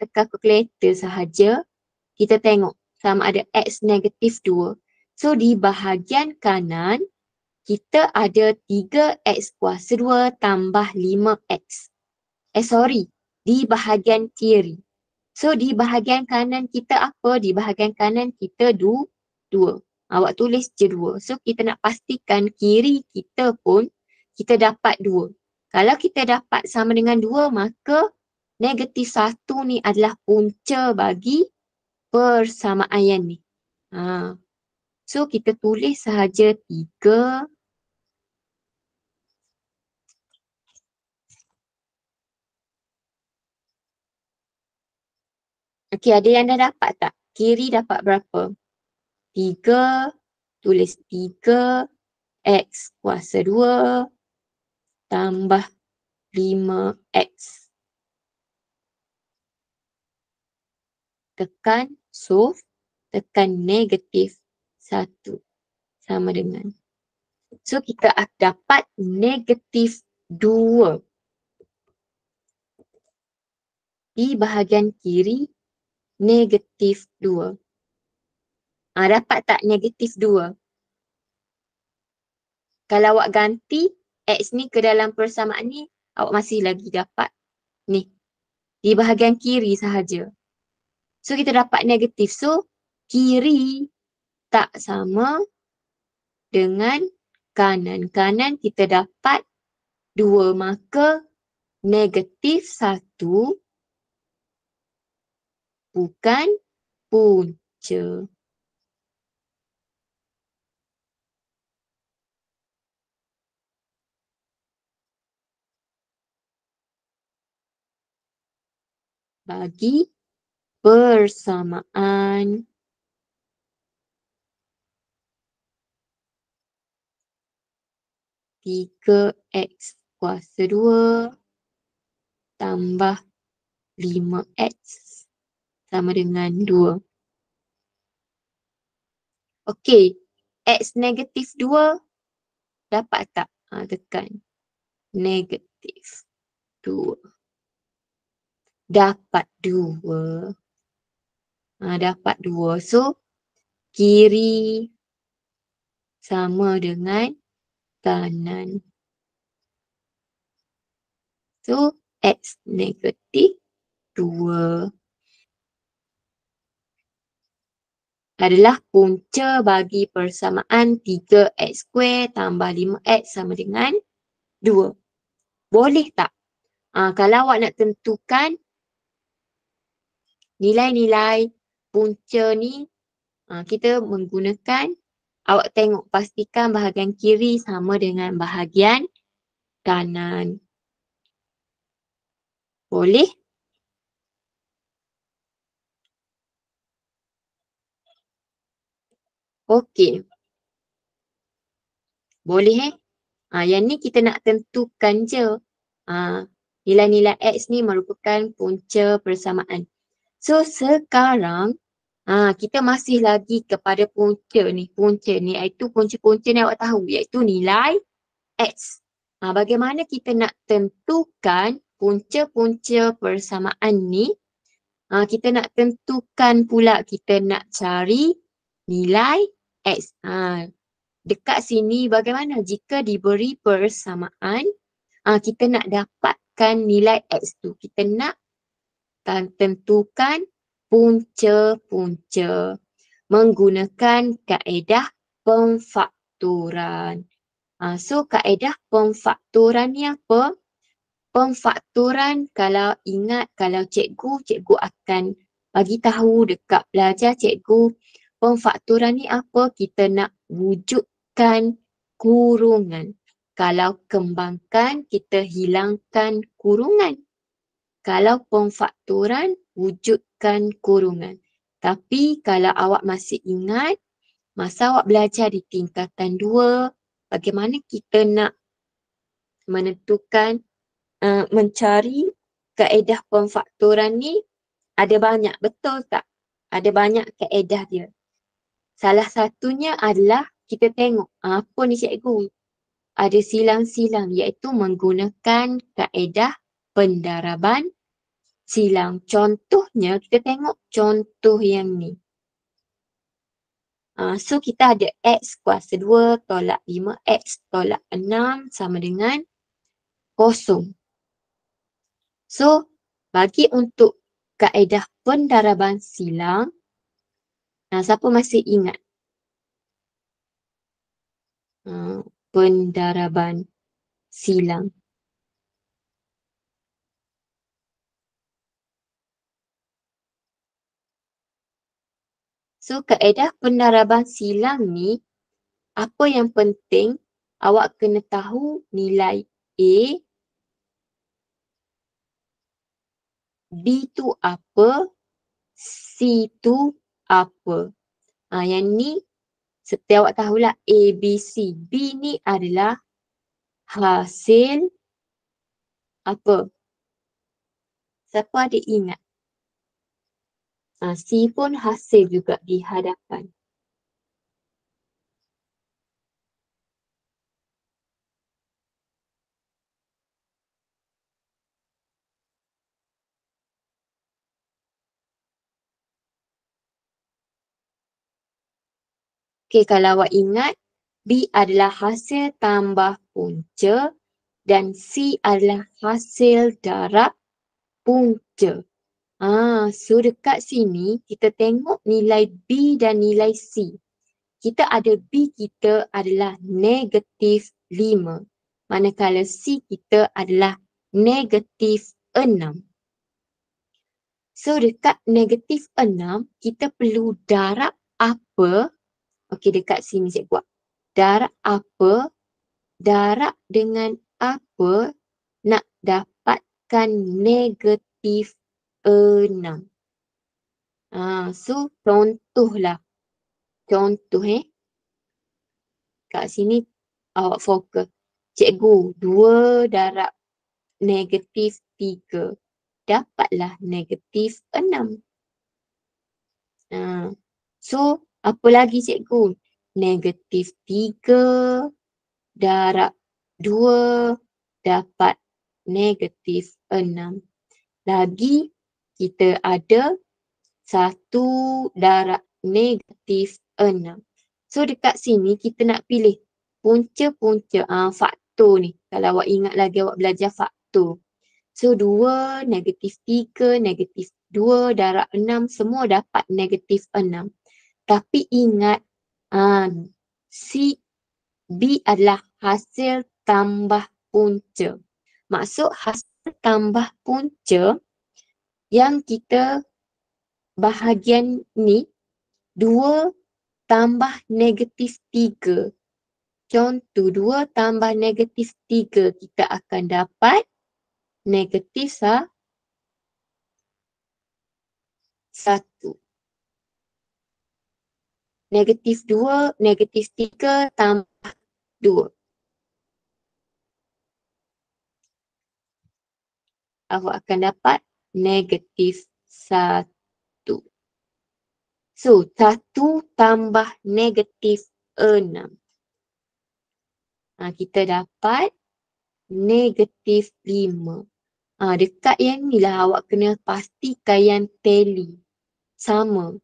tekan kalkulator sahaja. Kita tengok sama ada X negatif 2. So di bahagian kanan, kita ada 3X kuasa 2 tambah 5X. Di bahagian kiri. So di bahagian kanan kita apa? Di bahagian kanan kita 2. Awak tulis je 2. So kita nak pastikan kiri kita pun kita dapat 2. Kalau kita dapat sama dengan 2, maka negatif 1 ni adalah punca bagi persamaan yang ni. So kita tulis sahaja 3. Okey, ada yang dah dapat tak? Kiri dapat berapa? 3, tulis 3 X kuasa 2 tambah 5X. Tekan solve, tekan negatif 1 sama dengan. So kita dapat negatif 2. Di bahagian kiri negatif 2. Dapat tak negatif 2? Kalau awak ganti X ni ke dalam persamaan ni, awak masih lagi dapat ni. Di bahagian kiri sahaja. So kita dapat negatif. So kiri tak sama dengan kanan. Kanan kita dapat 2. Maka negatif 1 bukan punca. Bagi persamaan tiga X kuasa 2 tambah 5X sama dengan 2. Okey, X negatif 2 dapat tak? Tekan negatif 2. Dapat 2. Dapat 2. So kiri sama dengan kanan. So X negatif 2 adalah punca bagi persamaan 3X square tambah 5X sama dengan 2. Boleh tak? Kalau awak nak tentukan nilai-nilai punca ni, kita menggunakan, awak tengok pastikan bahagian kiri sama dengan bahagian kanan. Boleh? Okey. Boleh yang ni kita nak tentukan je. Nilai-nilai X ni merupakan punca persamaan. So sekarang Kita masih lagi kepada punca ni. Punca ni iaitu punca-punca ni awak tahu iaitu nilai X. Bagaimana kita nak tentukan punca-punca persamaan ni? Kita nak tentukan pula, kita nak cari nilai X. Dekat sini bagaimana jika diberi persamaan, kita nak dapatkan nilai X tu. Kita nak tentukan punca-punca menggunakan kaedah pemfaktoran. So kaedah pemfaktoran ni apa? Pemfaktoran kalau ingat, kalau cikgu akan bagi tahu dekat pelajar cikgu, pemfaktoran ni apa? Kita nak wujudkan kurungan. Kalau kembangkan, kita hilangkan kurungan. Kalau pemfaktoran, wujudkan kurungan. Tapi kalau awak masih ingat, masa awak belajar di tingkatan 2, bagaimana kita nak menentukan, mencari kaedah pemfaktoran ni, ada banyak, betul tak? Ada banyak kaedah dia. Salah satunya adalah kita tengok, apa ni cikgu? Ada silang-silang iaitu menggunakan kaedah pendaraban silang. Contohnya, kita tengok contoh yang ni. So kita ada X kuasa 2 tolak 5X tolak 6 sama dengan 0. So, bagi untuk kaedah pendaraban silang, siapa masih ingat? Pendaraban silang. So, kaedah pendaraban silang ni, apa yang penting, awak kena tahu nilai A, B tu apa, C tu apa. Yang ni, seperti awak tahulah A, B, C. B ni adalah hasil apa? Siapa ada ingat? C pun hasil juga di hadapan. Okey, kalau awak ingat, B adalah hasil tambah punca dan C adalah hasil darab punca. So dekat sini kita tengok nilai B dan nilai C. Kita ada B kita adalah negatif 5. Manakala C kita adalah negatif 6. So dekat negatif 6, kita perlu darab apa? Okey, dekat sini saya buat. Darab apa? Darab dengan apa nak dapatkan negatif 6. So contohlah. Contoh kat sini awak fokus. Cikgu, 2 darab negatif 3. Dapatlah negatif 6. So, apa lagi cikgu? Negatif 3 darab 2 dapat negatif 6. Lagi, kita ada 1 darab negatif 6. So, dekat sini kita nak pilih punca-punca faktor ni. Kalau awak ingat lagi awak belajar faktor. So, 2, negatif 3, negatif 2 darab 6 semua dapat negatif 6. Tapi ingat, B adalah hasil tambah punca. Maksud hasil tambah punca yang kita bahagian ni 2 tambah negatif 3. Contoh 2 tambah negatif 3 kita akan dapat negatif 1. Negatif 2, negatif 3 tambah 2. Awak akan dapat negatif 1. So, 1 tambah negatif 6. Kita dapat negatif 5. Dekat yang ni lah awak kena pastikan yang tally sama.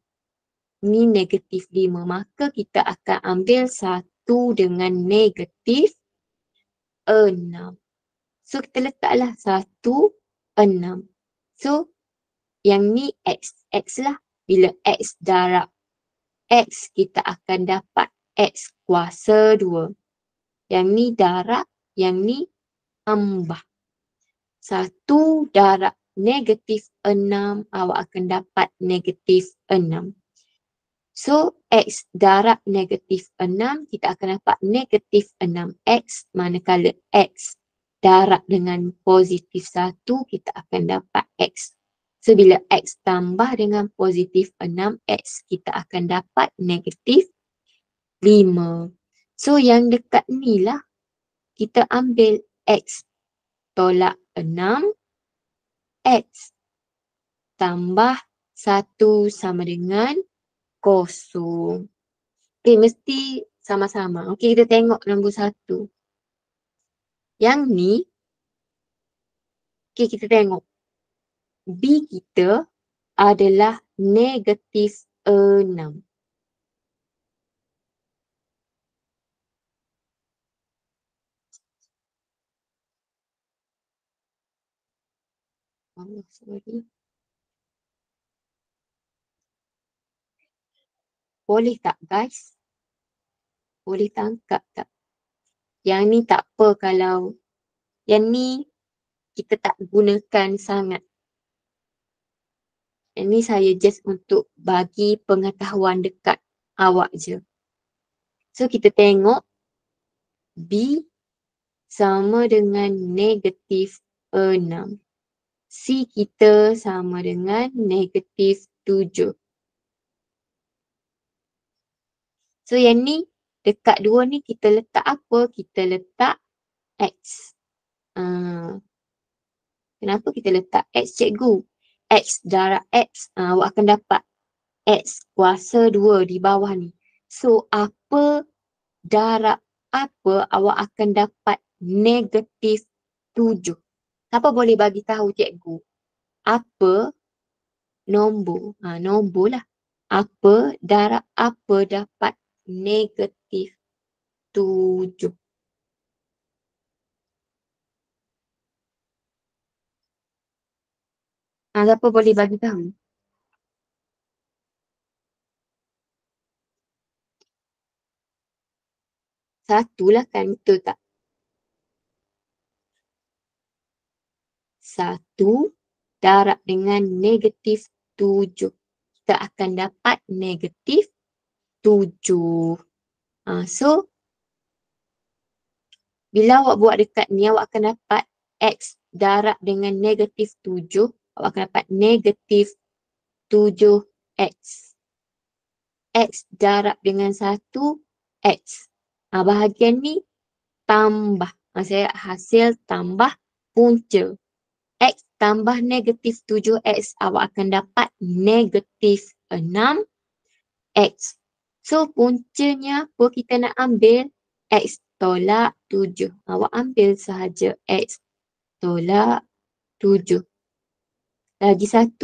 Ni negatif 5. Maka kita akan ambil 1 dengan negatif 6. So kita letaklah 1, 6. So yang ni X lah. Bila X darab X kita akan dapat X kuasa 2. Yang ni darab, yang ni tambah. 1 darab negatif 6, awak akan dapat negatif 6. So, X darab negatif 6, kita akan dapat negatif 6X. Manakala X darab dengan positif 1, kita akan dapat X. So, bila X tambah dengan positif 6X, kita akan dapat negatif 5. So, yang dekat ni lah, kita ambil X tolak 6, X tambah 1 sama dengan 0. Okay, mesti sama-sama. Okay, kita tengok nombor 1. Yang ni, okay, kita tengok. B kita adalah negatif 6. Oh, sorry. Boleh tak guys? Boleh tangkap tak? Yang ni tak apa kalau yang ni kita tak gunakan sangat. Yang ni saya just untuk bagi pengetahuan dekat awak je. So kita tengok B sama dengan negatif 6. C kita sama dengan negatif 7. So yang ni dekat 2 ni kita letak apa? Kita letak X. Kenapa kita letak X cikgu? X darab X, awak akan dapat X kuasa 2 di bawah ni. So apa darab apa, awak akan dapat negatif 7. Siapa boleh bagi tahu cikgu? Apa nombor? Nombor lah. Apa darab apa dapat negatif 7? Siapa boleh bagi tahu? Satu lah kan, betul tak? 1 darab dengan negatif 7. Kita akan dapat negatif 7. So, bila awak buat dekat ni, awak akan dapat X darab dengan negatif 7. Awak akan dapat negatif 7X. X darab dengan 1, X. Bahagian ni tambah. Saya hasil tambah punca. X tambah negatif 7X, awak akan dapat negatif 6X. So puncanya apa kita nak ambil? X tolak 7. Awak ambil sahaja X tolak 7. Lagi 1,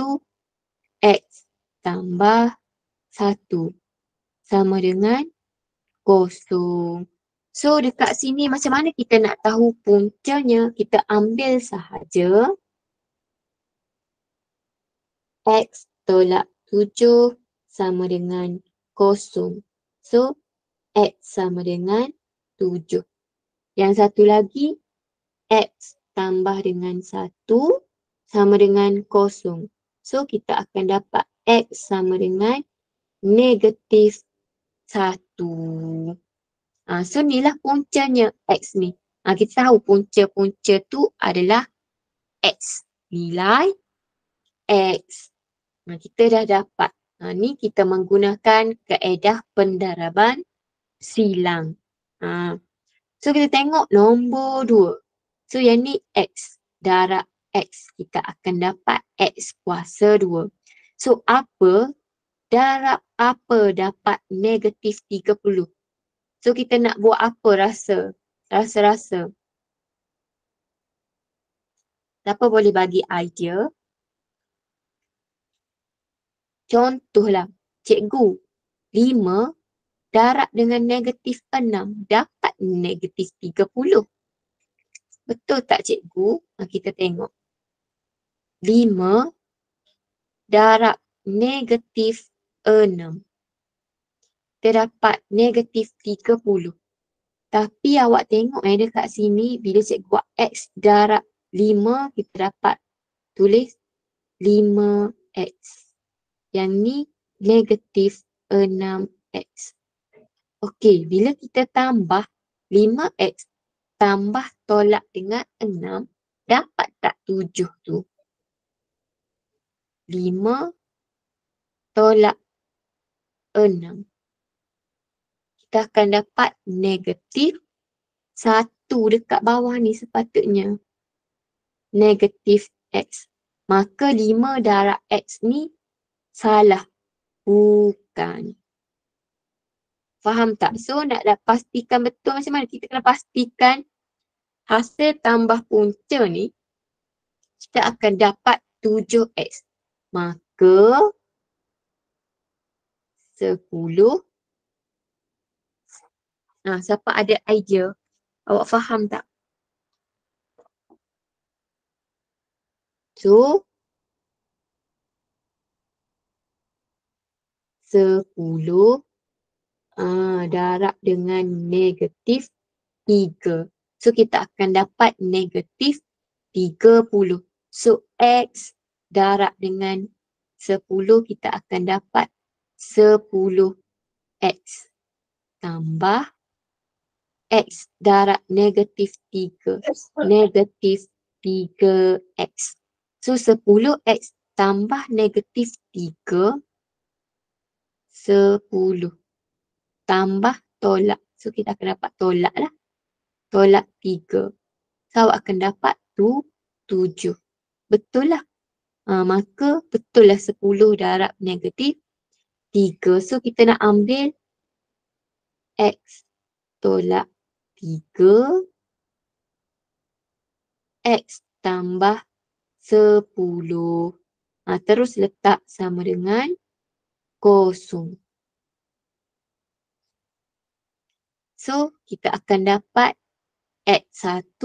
X tambah 1 sama dengan 0. So dekat sini macam mana kita nak tahu puncanya? Kita ambil sahaja X tolak 7 sama dengan 0. So X sama dengan 7. Yang satu lagi X tambah dengan 1 sama dengan 0. So kita akan dapat X sama dengan negatif 1. So inilah puncanya X ni. Kita tahu punca-punca tu adalah X. Nilai X. Kita dah dapat. Ni kita menggunakan kaedah pendaraban silang. So kita tengok nombor 2. So yang ni X darab X. Kita akan dapat X kuasa 2. So apa darab apa dapat negatif 30? So kita nak buat apa rasa-rasa. Siapa boleh bagi idea? Contohlah, cikgu, 5 darab dengan negatif 6 dapat negatif 30. Betul tak cikgu? Kita tengok. 5 darab negatif 6. Terdapat negatif 30. Tapi awak tengok dekat sini bila cikgu buat X darab 5 kita dapat tulis 5X. Yang ni negatif 6X. Okey, bila kita tambah 5X tambah tolak dengan 6, dapat tak 7 tu? 5 tolak 6. Kita akan dapat negatif 1 dekat bawah ni sepatutnya. Negatif X. Maka 5 darab X ni salah. Bukan. Faham tak? So nak pastikan betul macam mana? Kita kena pastikan hasil tambah punca ni kita akan dapat 7X. Maka 10. Siapa ada idea? Awak faham tak? So 10 darab dengan negatif 3. So kita akan dapat negatif 30. So X darab dengan 10 kita akan dapat 10X tambah X darab negatif 3. Negatif 3X. So 10X tambah negatif 3. 10 tambah tolak. So kita akan dapat tolak lah. Tolak 3. So awak akan dapat tu 7. Betul lah. Maka betul lah 10 darab negatif 3. So kita nak ambil X tolak 3. X tambah 10. Terus letak sama dengan 0. So kita akan dapat X1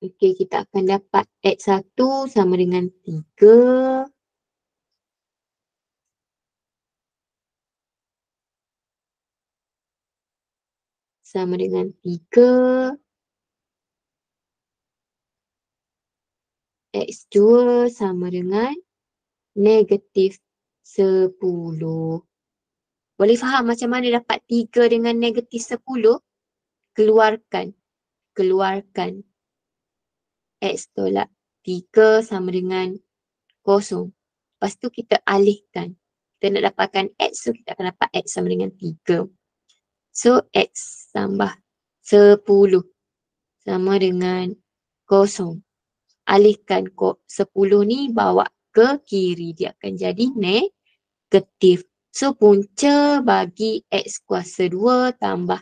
Okey, kita akan dapat X1 sama dengan 3. Sama dengan 3. X2 sama dengan negatif 10. Boleh faham macam mana dapat 3 dengan negatif 10? Keluarkan. X tolak 3 sama dengan 0. Lepas tu kita alihkan. Kita nak dapatkan X, so kita akan dapat X sama dengan 3. So X tambah 10 sama dengan 0. Alihkan 10 ni bawa ke kiri. Dia akan jadi negatif. So punca bagi X kuasa 2 tambah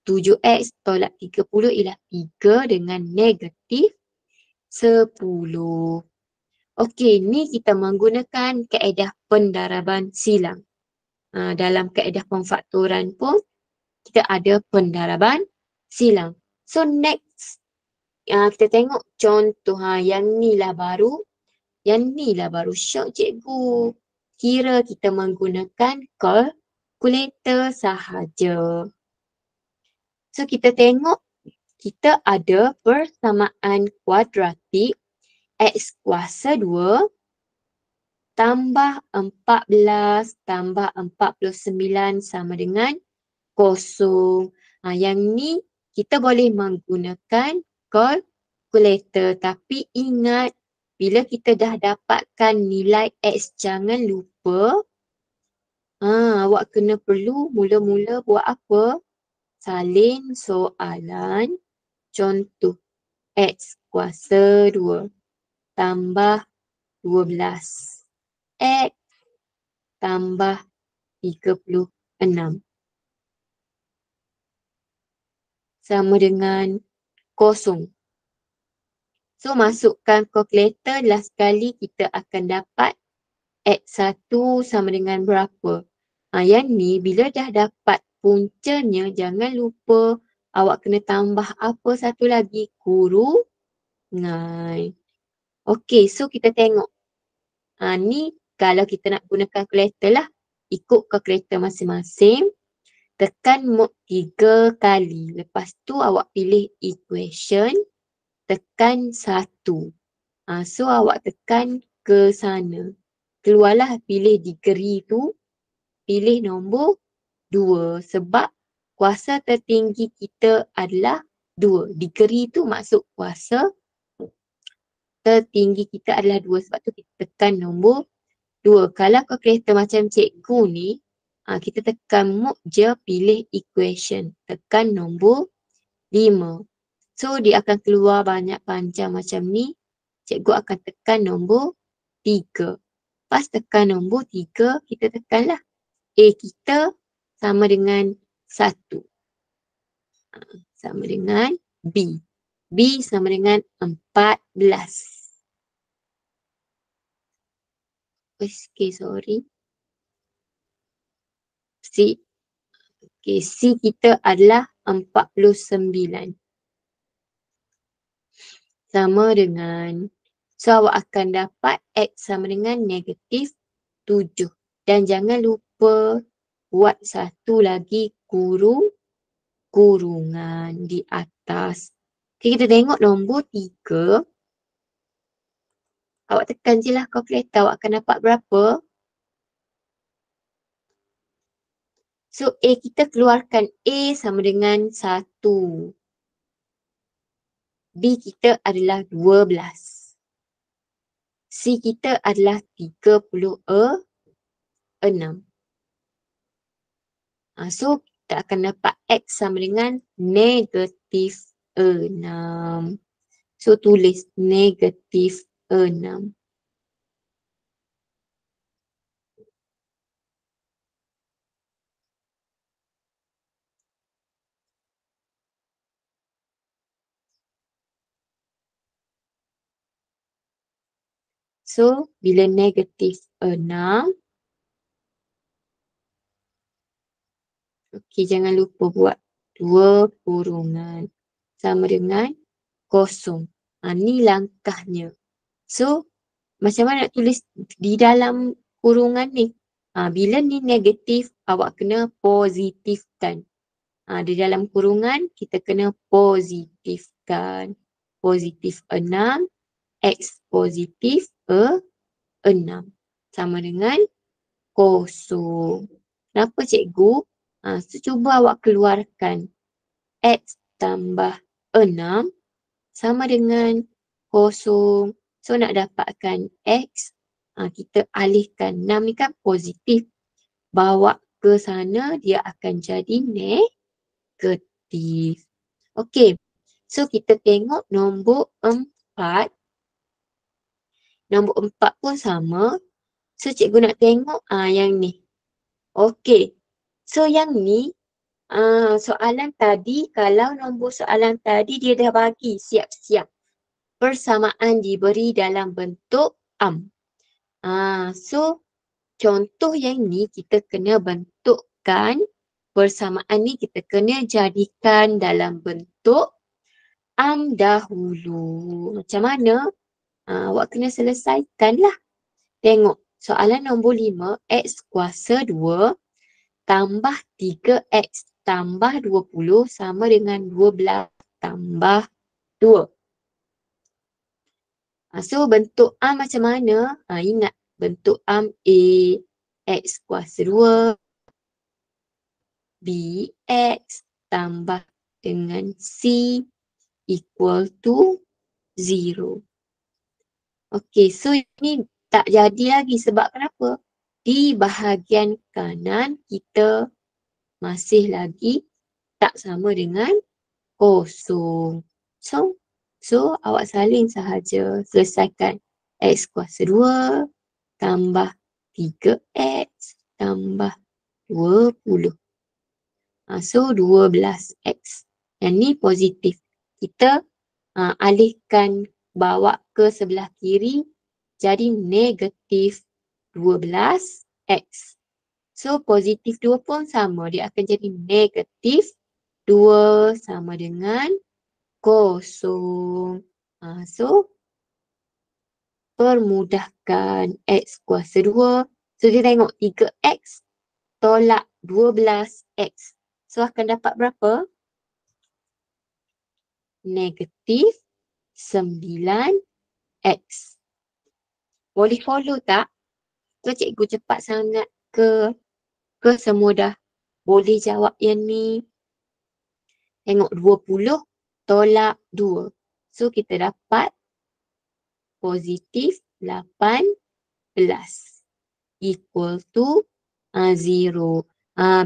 7X tolak 30 ialah 3 dengan negatif 10. Okey, ni kita menggunakan kaedah pendaraban silang. Dalam kaedah pemfaktoran pun kita ada pendaraban silang. So next, kita tengok contoh. Yang ni lah baru syok cikgu. Kira kita menggunakan kalkulator sahaja. So kita tengok kita ada persamaan kuadratik X kuasa 2 tambah 14 tambah 49 sama dengan 0. Yang ni kita boleh menggunakan kalkulator. Tapi ingat, bila kita dah dapatkan nilai X, jangan lupa awak perlu mula-mula buat apa? Salin soalan. contoh X kuasa 2 tambah 12. X tambah 36 sama dengan kosong. So masukkan kalkulator, last kali kita akan dapat X1 sama dengan berapa. Yang ni bila dah dapat puncanya, jangan lupa awak kena tambah apa satu lagi, kurungan. Okey, so kita tengok. Ni kalau kita nak guna kalkulator lah. Ikut kalkulator masing-masing. Tekan mod 3 kali. Lepas tu awak pilih equation. Tekan 1. So awak tekan ke sana. Keluarlah pilih degree tu. Pilih nombor 2. Sebab kuasa tertinggi kita adalah 2. Degree tu maksud kuasa tertinggi kita adalah 2. Sebab tu kita tekan nombor 2. Kalau kalkulator macam cikgu ni, kita tekan mod je, pilih equation. Tekan nombor 5. So dia akan keluar banyak panjang macam ni. Cikgu akan tekan nombor 3. Pas tekan nombor 3, kita tekanlah A kita sama dengan 1. Sama dengan B. B sama dengan 14. Okay, sorry. C. Okay, C kita adalah 49. Sama dengan, so awak akan dapat X sama dengan negatif 7. Dan jangan lupa buat satu lagi kurungan di atas. Okay, kita tengok nombor 3. Awak tekan je lah kalkulator, awak akan dapat berapa? So A kita keluarkan A sama dengan 1. B kita adalah 12. C kita adalah 36. So kita akan dapat X sama dengan negatif 6. So tulis negatif 6. So bila negatif 6, okey, jangan lupa buat 2 kurungan sama dengan kosong. Ni langkahnya. So macam mana nak tulis di dalam kurungan ni? Bila ni negatif, awak kena positifkan. Di dalam kurungan kita kena positifkan. Positif 6, X positif 6 sama dengan kosong. Kenapa cikgu? So cuba awak keluarkan X tambah 6 sama dengan kosong. So nak dapatkan X, kita alihkan 6 ni kan positif. Bawa ke sana dia akan jadi negatif. Okey. So kita tengok nombor 4. Nombor 4 pun sama. So cikgu nak tengok yang ni. Okey. So yang ni soalan tadi, kalau nombor soalan tadi dia dah bagi siap-siap. Persamaan diberi dalam bentuk am. So contoh yang ni kita kena bentukkan persamaan ni, kita kena jadikan dalam bentuk am dahulu. Macam mana? Awak kena selesaikan lah. Tengok soalan nombor 5, X kuasa 2 tambah 3X tambah 20 sama dengan 12 tambah 2. So bentuk am macam mana? Ingat bentuk am A, X kuasa 2, B, X tambah dengan C equal to 0. Okey, so ini tak jadi lagi sebab kenapa? Di bahagian kanan kita masih lagi tak sama dengan kosong. So awak salin sahaja selesaikan X kuasa 2 tambah 3X tambah 20. So 12X. Yang ni positif. Kita alihkan bawa ke sebelah kiri jadi negatif 12X. So positif 2 pun sama. Dia akan jadi negatif 2 sama dengan kosong. So permudahkan X kuasa 2. So kita tengok 3X tolak 12X. So akan dapat berapa? Negatif 9X. Boleh follow tak? So cikgu cepat sangat ke semua dah boleh jawab yang ni? Tengok 20 tolak 2. So kita dapat positif 18 equal to 0.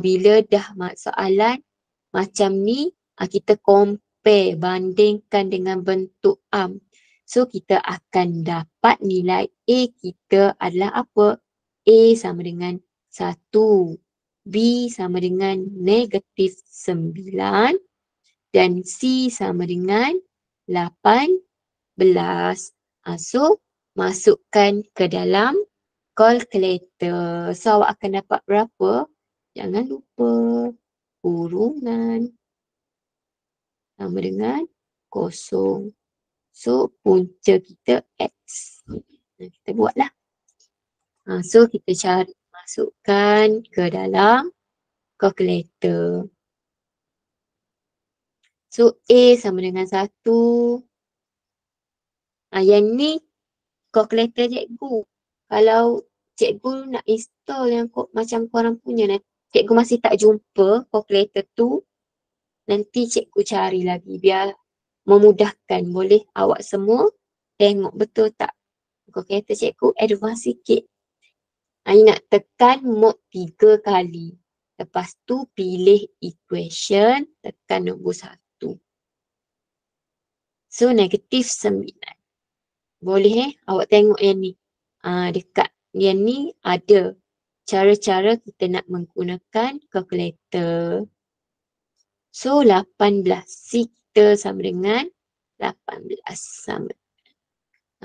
Bila dah soalan macam ni, kita compare, bandingkan dengan bentuk So kita akan dapat nilai A kita adalah apa? A sama dengan 1. B sama dengan negatif 9. Dan C sama dengan 18. So masukkan ke dalam calculator. So awak akan dapat berapa? Jangan lupa kurungan sama dengan kosong. So punca kita X. Kita buatlah. So kita cari, masukkan ke dalam calculator. So A sama dengan 1. Yang ni calculator cikgu. Kalau cikgu nak install yang macam korang punya, cikgu masih tak jumpa calculator tu, nanti cikgu cari lagi biar memudahkan. Boleh awak semua tengok betul tak calculator cikgu advance sikit. Ingat tekan mod 3 kali. Lepas tu pilih equation, tekan nombor 1. So negatif 9. Boleh awak tengok yang ni. Dekat yang ni ada cara-cara kita nak menggunakan calculator. So 18. C kita sama dengan 18 sama.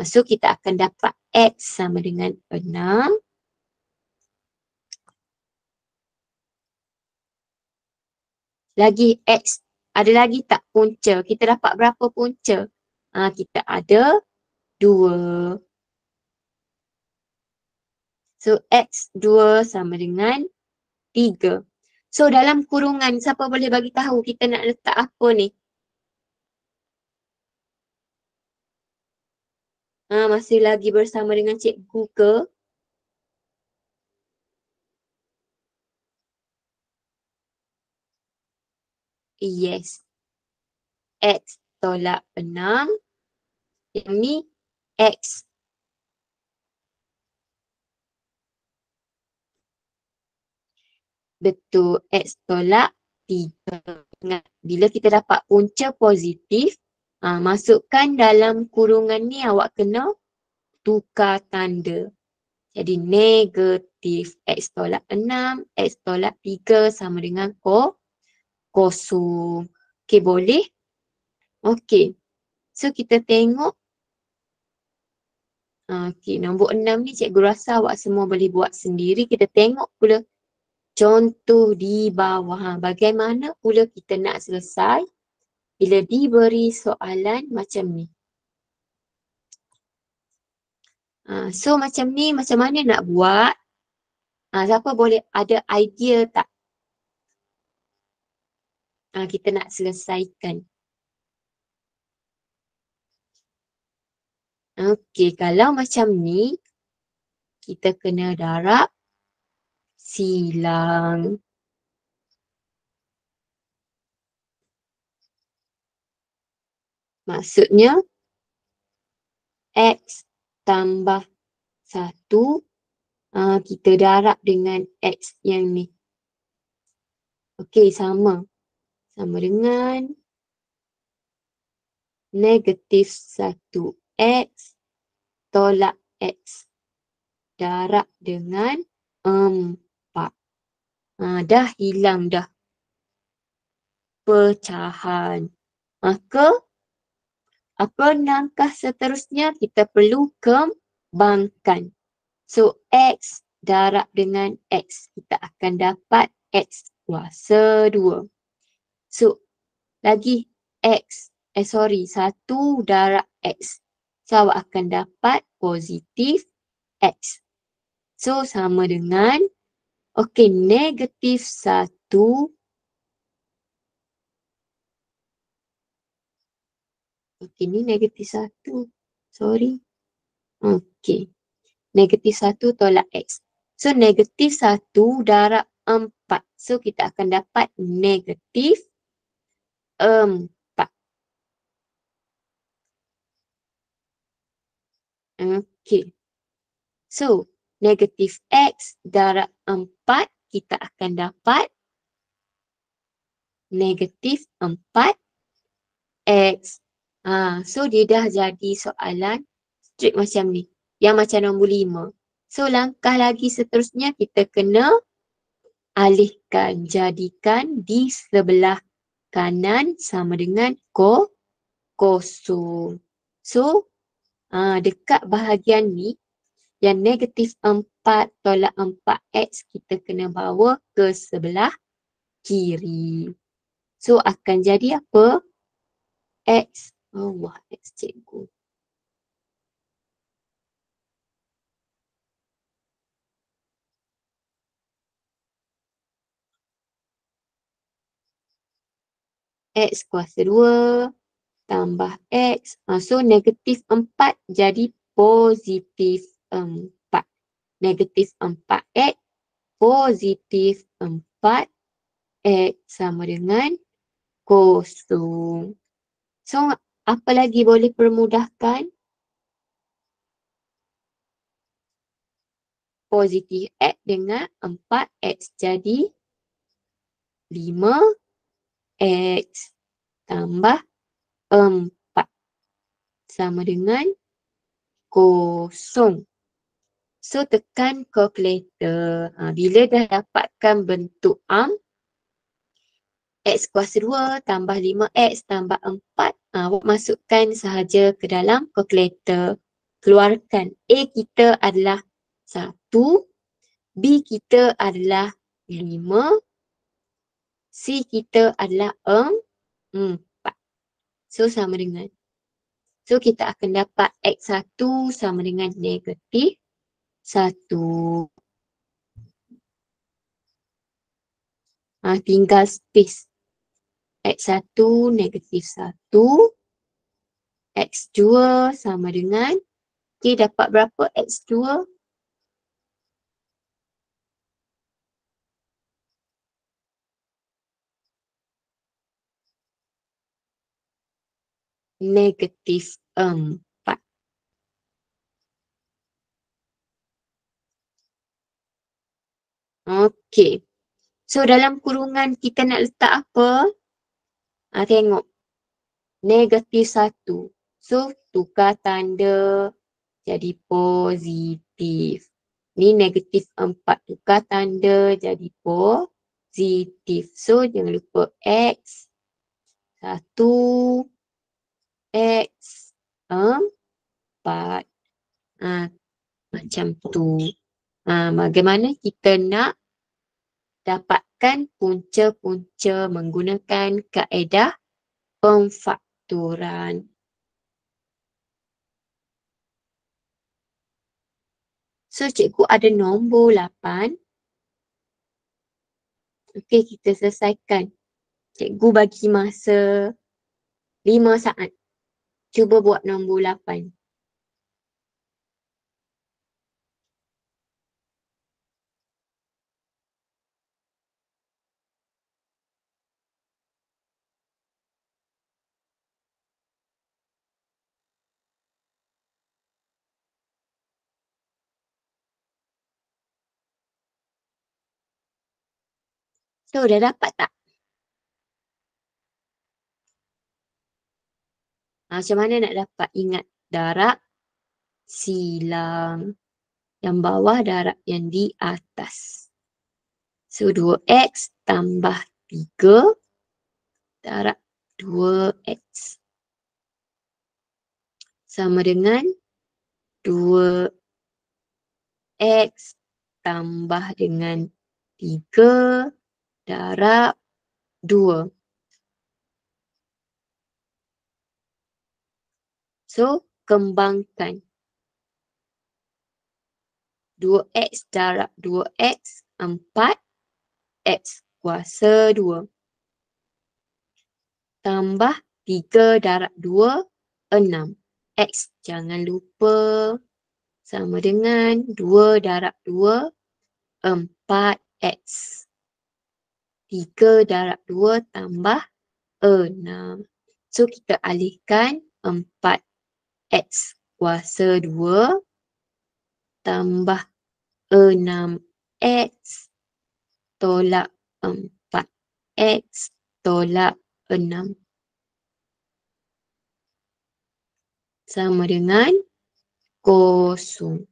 So kita akan dapat X sama dengan 6. Lagi X. Ada lagi tak punca? Kita dapat berapa punca? Kita ada 2. So X 2 sama dengan 3. So dalam kurungan, siapa boleh bagi tahu kita nak letak apa ni? Masih lagi bersama dengan cikgu ke? Yes. X tolak 6. Yang ni X. Betul. X tolak 3. Ingat, bila kita dapat punca positif, masukkan dalam kurungan ni awak kena tukar tanda. Jadi negatif X tolak 6, X tolak 3 sama dengan kosong. Okey, boleh? Okey. So kita tengok. Okey, nombor 6 ni cikgu rasa awak semua boleh buat sendiri. Kita tengok pula contoh di bawah. Bagaimana pula kita nak selesai bila diberi soalan macam ni. So macam ni, macam mana nak buat? Siapa boleh ada idea tak? Kita nak selesaikan. Okey, kalau macam ni, kita kena darab silang. Maksudnya, X tambah 1, kita darab dengan X yang ni. Okey, sama. Sama dengan negatif 1x tolak x darab dengan 4. Dah hilang dah pecahan. Maka apa langkah seterusnya? Kita perlu kembangkan. So x darab dengan x. Kita akan dapat x kuasa 2. So lagi x. 1 darab x. So awak akan dapat positif x. So sama dengan negatif 1. Ni negatif 1. Sorry. Negatif 1 tolak x. So negatif 1 darab 4. So kita akan dapat negatif 4. So negatif x darab 4 kita akan dapat negatif 4x. So dia dah jadi soalan straight macam ni. Yang macam nombor 5. So langkah lagi seterusnya kita kena alihkan. Jadikan di sebelah kanan sama dengan kosong. So dekat bahagian ni yang negatif 4 tolak 4x kita kena bawa ke sebelah kiri. So akan jadi apa? X. X cikgu. X kuasa 2 tambah X. So negatif 4 jadi positif 4. Negatif 4X positif 4X sama dengan kosong. So apa lagi boleh permudahkan? Positif X dengan 4X jadi 5X tambah 4 sama dengan kosong. So tekan kalkulator. Bila dah dapatkan bentuk X kuasa 2 tambah 5X tambah 4. Awak masukkan sahaja ke dalam kalkulator. Keluarkan. A kita adalah 1. B kita adalah 5. C kita adalah 4. So sama dengan. So kita akan dapat X1 sama dengan negatif 1. Tinggal space. X1 negatif 1. X2 sama dengan. Dapat berapa X2? Negatif 4. So dalam kurungan kita nak letak apa? Tengok. Negatif 1. So tukar tanda jadi positif. Ni negatif 4. Tukar tanda jadi positif. So jangan lupa X 1 X 4. Macam tu. Bagaimana kita nak dapatkan punca-punca menggunakan kaedah pemfakturan. So cikgu ada nombor 8. Kita selesaikan. Cikgu bagi masa 5 saat. Cuba buat nombor 8. So dah dapat tak? Macam mana nak dapat? Ingat darab silang. Yang bawah darab yang di atas. So 2x tambah 3 darab 2x. Sama dengan 2x tambah dengan 3 darab 2. So, kembangkan. 2x darab 2x, 4x kuasa 2. Tambah 3 darab 2, 6. X jangan lupa. Sama dengan 2 darab 2, 4x. 3 darab 2 tambah 6. So, kita alihkan 4x kuasa 2 tambah 6x tolak 4x tolak 6. Sama dengan 0.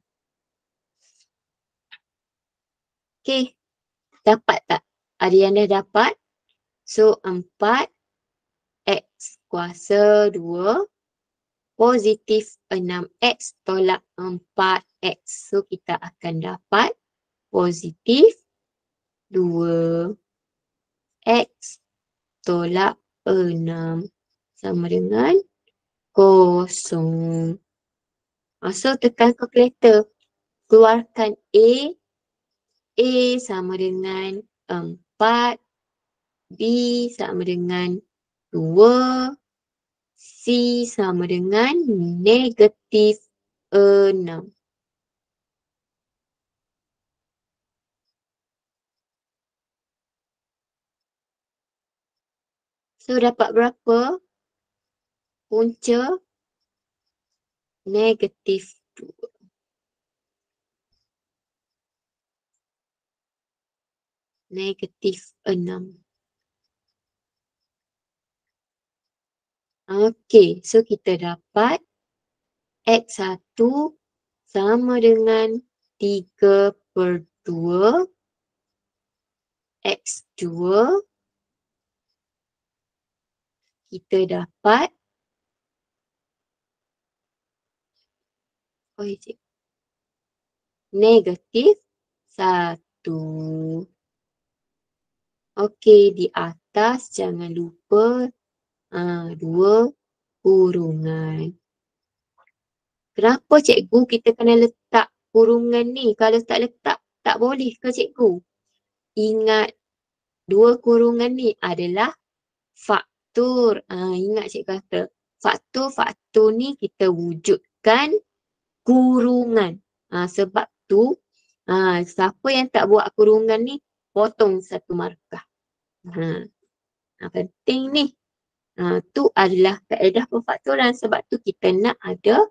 Okey, dapat tak? Ada yang dah dapat? So, 4x kuasa 2 positif 6x tolak 4x. So, kita akan dapat positif 2x tolak 6 sama dengan 0. So, tekan kalkulator. Keluarkan A. A sama dengan 4. B sama dengan 2. C sama dengan negatif 6. So, dapat berapa? Punca negatif 2. Negatif 6. Okey, so kita dapat X1 sama dengan 3/2 X2. Kita dapat negatif 1. Okey, di atas jangan lupa 2 kurungan. Kenapa cikgu kita kena letak kurungan ni? Kalau tak letak, tak boleh ke cikgu? Ingat, 2 kurungan ni adalah faktor. Ingat cikgu kata, faktor-faktor ni kita wujudkan kurungan. Sebab tu, siapa yang tak buat kurungan ni, potong 1 markah. Penting ni. Tu adalah kaedah perfaktoran. Sebab tu kita nak ada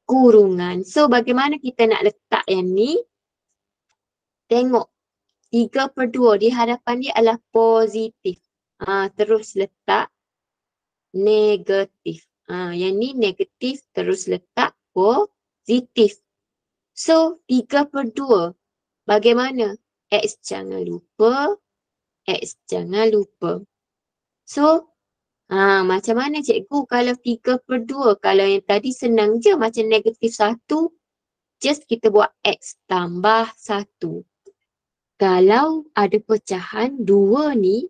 kurungan. So, bagaimana kita nak letak yang ni? Tengok. 3/2 di hadapan dia adalah positif. Terus letak negatif. Yang ni negatif, terus letak positif. So, 3/2. Bagaimana? X jangan lupa. X jangan lupa. So, macam mana cikgu kalau 3/2? Kalau yang tadi senang je macam negatif 1. Just kita buat X tambah 1. Kalau ada pecahan 2 ni,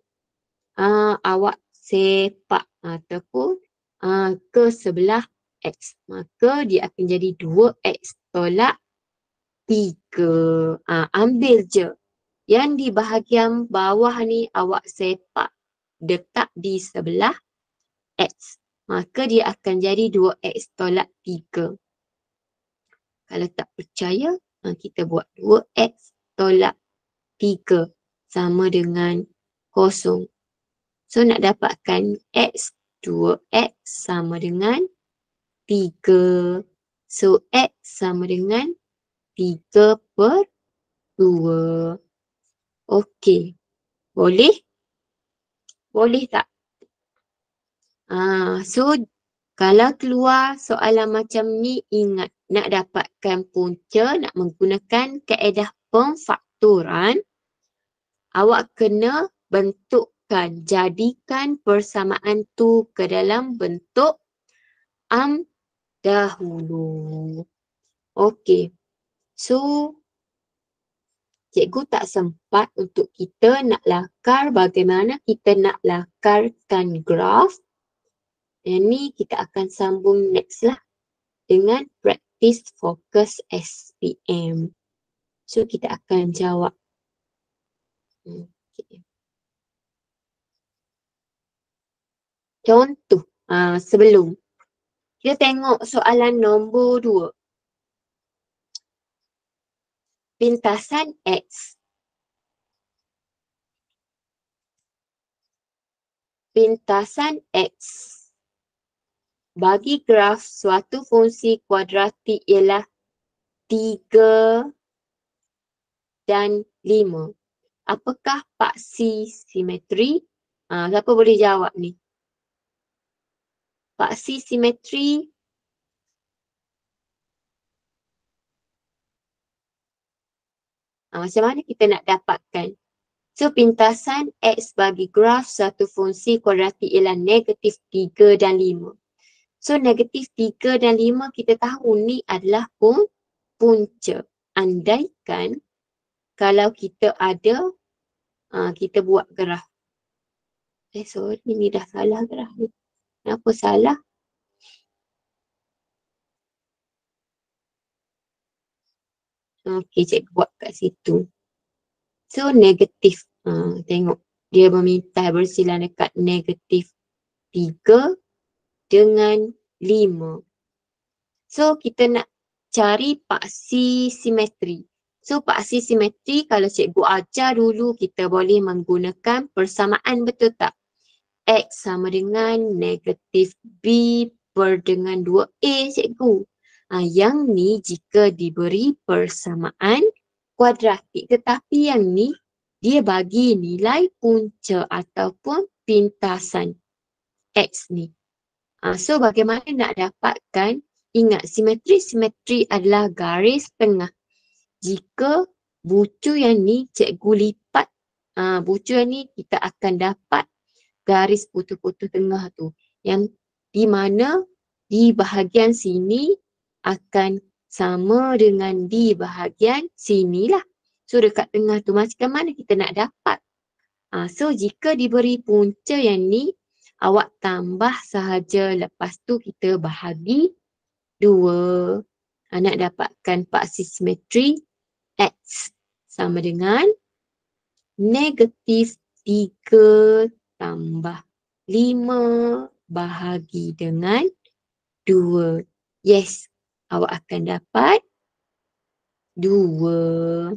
awak sepak ataupun ke sebelah X. Maka dia akan jadi 2X tolak 3. Ambil je. Yang di bahagian bawah ni awak sepak. Letak di sebelah X. Maka dia akan jadi 2X tolak 3. Kalau tak percaya, kita buat 2X tolak 3 sama dengan 0. So, nak dapatkan X, 2X sama dengan 3. So, X sama dengan 3/2. Okey. Boleh? Boleh tak? So, Kalau keluar soalan macam ni, ingat nak dapatkan punca, nak menggunakan kaedah pemfaktoran, awak kena bentukkan, jadikan persamaan tu ke dalam bentuk dahulu. Okey. So, cikgu tak sempat untuk kita nak lakar bagaimana kita nak lakarkan graf. Yang ni kita akan sambung next lah dengan practice focus SPM. So, kita akan jawab. Okay. Contoh sebelum. Kita tengok soalan nombor 2. Pintasan X. Pintasan X bagi graf suatu fungsi kuadratik ialah 3 dan 5. Apakah paksi simetri? Siapa boleh jawab ni? Paksi simetri macam mana kita nak dapatkan? So, pintasan X bagi graf satu fungsi kuadratik ialah negatif 3 dan 5. So, negatif 3 dan 5 kita tahu ni adalah punca. Andaikan kalau kita ada, kita buat graf. Sorry, ni dah salah graf ni. Kenapa salah? Okey, cikgu buat kat situ. So, negatif. Tengok. Dia meminta bersilang dekat negatif 3 dengan 5. So, kita nak cari paksi simetri. So, paksi simetri kalau cikgu ajar dulu, kita boleh menggunakan persamaan, betul tak? X sama dengan negatif B per dengan 2A, cikgu. Yang ni jika diberi persamaan kuadratik. Tetapi yang ni, dia bagi nilai punca ataupun pintasan X ni. So bagaimana nak dapatkan? Ingat, simetri adalah garis tengah. Jika bucu yang ni cikgu lipat, bucu yang ni kita akan dapat garis putus-putus tengah tu. Yang di mana di bahagian sini akan sama dengan di bahagian sini lah. So dekat tengah tu macam mana kita nak dapat? So jika diberi punca yang ni, awak tambah sahaja, lepas tu kita bahagi 2. Nak dapatkan paksi simetri X sama dengan negatif 3 tambah 5 bahagi dengan 2. Yes, awak akan dapat 2.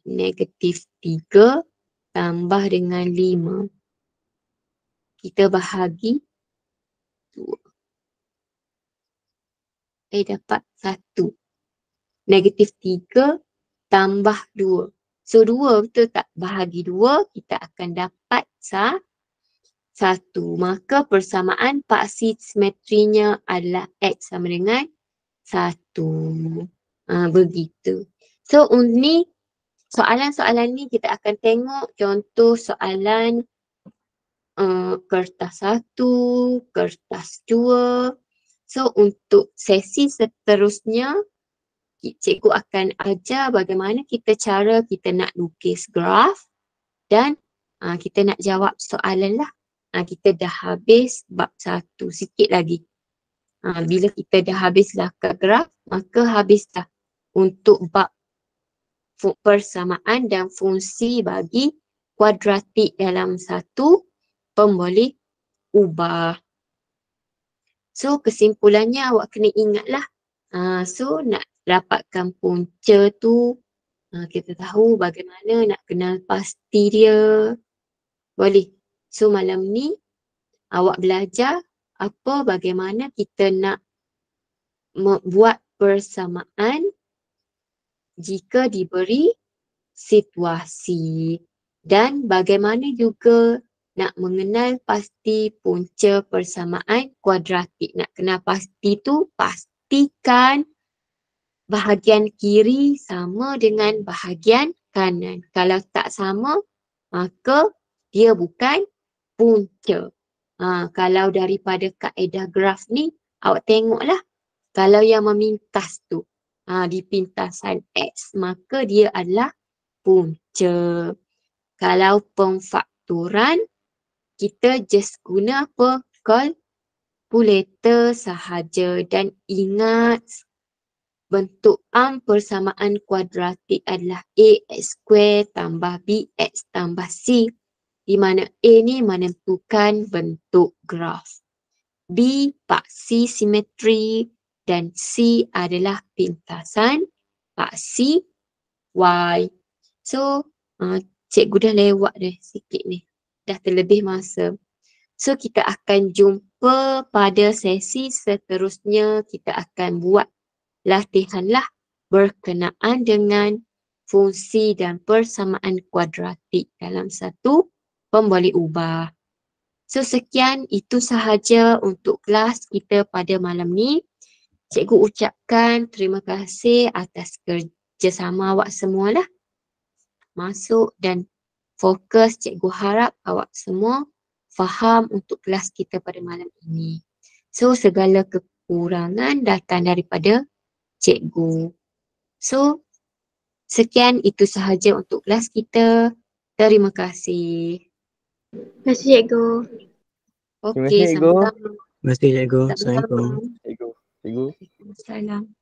Negatif 3 tambah dengan 5. Kita bahagi 2. Dapat 1. Negatif 3 tambah 2. So 2 betul tak? Bahagi 2 kita akan dapat 1. Maka persamaan paksi simetrinya adalah X sama dengan 1. Begitu. So ni soalan-soalan ni kita akan tengok contoh soalan kertas 1, kertas 2. So untuk sesi seterusnya, cikgu akan ajar bagaimana cara kita nak lukis graf dan kita nak jawab soalan lah. Kita dah habis bab 1, sikit lagi. Bila kita dah habis lakar graf, maka habis dah untuk bab persamaan dan fungsi bagi kuadratik dalam satu pemboleh ubah. So kesimpulannya awak kena ingatlah. So nak dapatkan punca tu, kita tahu bagaimana nak kenal pasti dia. Boleh. So malam ni awak belajar bagaimana kita nak membuat persamaan jika diberi situasi dan bagaimana juga nak mengenal pasti punca persamaan kuadratik. Nak kenal pasti tu, pastikan bahagian kiri sama dengan bahagian kanan. Kalau tak sama, maka dia bukan punca. Kalau daripada kaedah graf ni, awak tengoklah. Kalau yang memintas tu, di pintasan X, maka dia adalah punca. Kalau pemfakturan, kita just guna apa? Kalkulator sahaja. Dan ingat, bentuk persamaan kuadratik adalah AX² tambah BX tambah C. Di mana A ni menentukan bentuk graf. B paksi simetri dan C adalah pintasan paksi Y. So, cikgu dah lewat dah sikit ni. Dah terlebih masa. So, kita akan jumpa pada sesi seterusnya. Kita akan buat latihanlah berkenaan dengan fungsi dan persamaan kuadratik dalam satu pemboleh ubah. So sekian, itu sahaja untuk kelas kita pada malam ni. Cikgu ucapkan terima kasih atas kerjasama awak semualah. Masuk dan fokus, cikgu harap awak semua faham untuk kelas kita pada malam ini. So segala kekurangan datang daripada cikgu. So, sekian itu sahaja untuk kelas kita. Terima kasih. Terima kasih cikgu. Okey, Terima kasih, cikgu. sama-sama. Terima kasih, cikgu. Sama-sama. Assalamualaikum. Cikgu. Cikgu. Waalaikumsalam.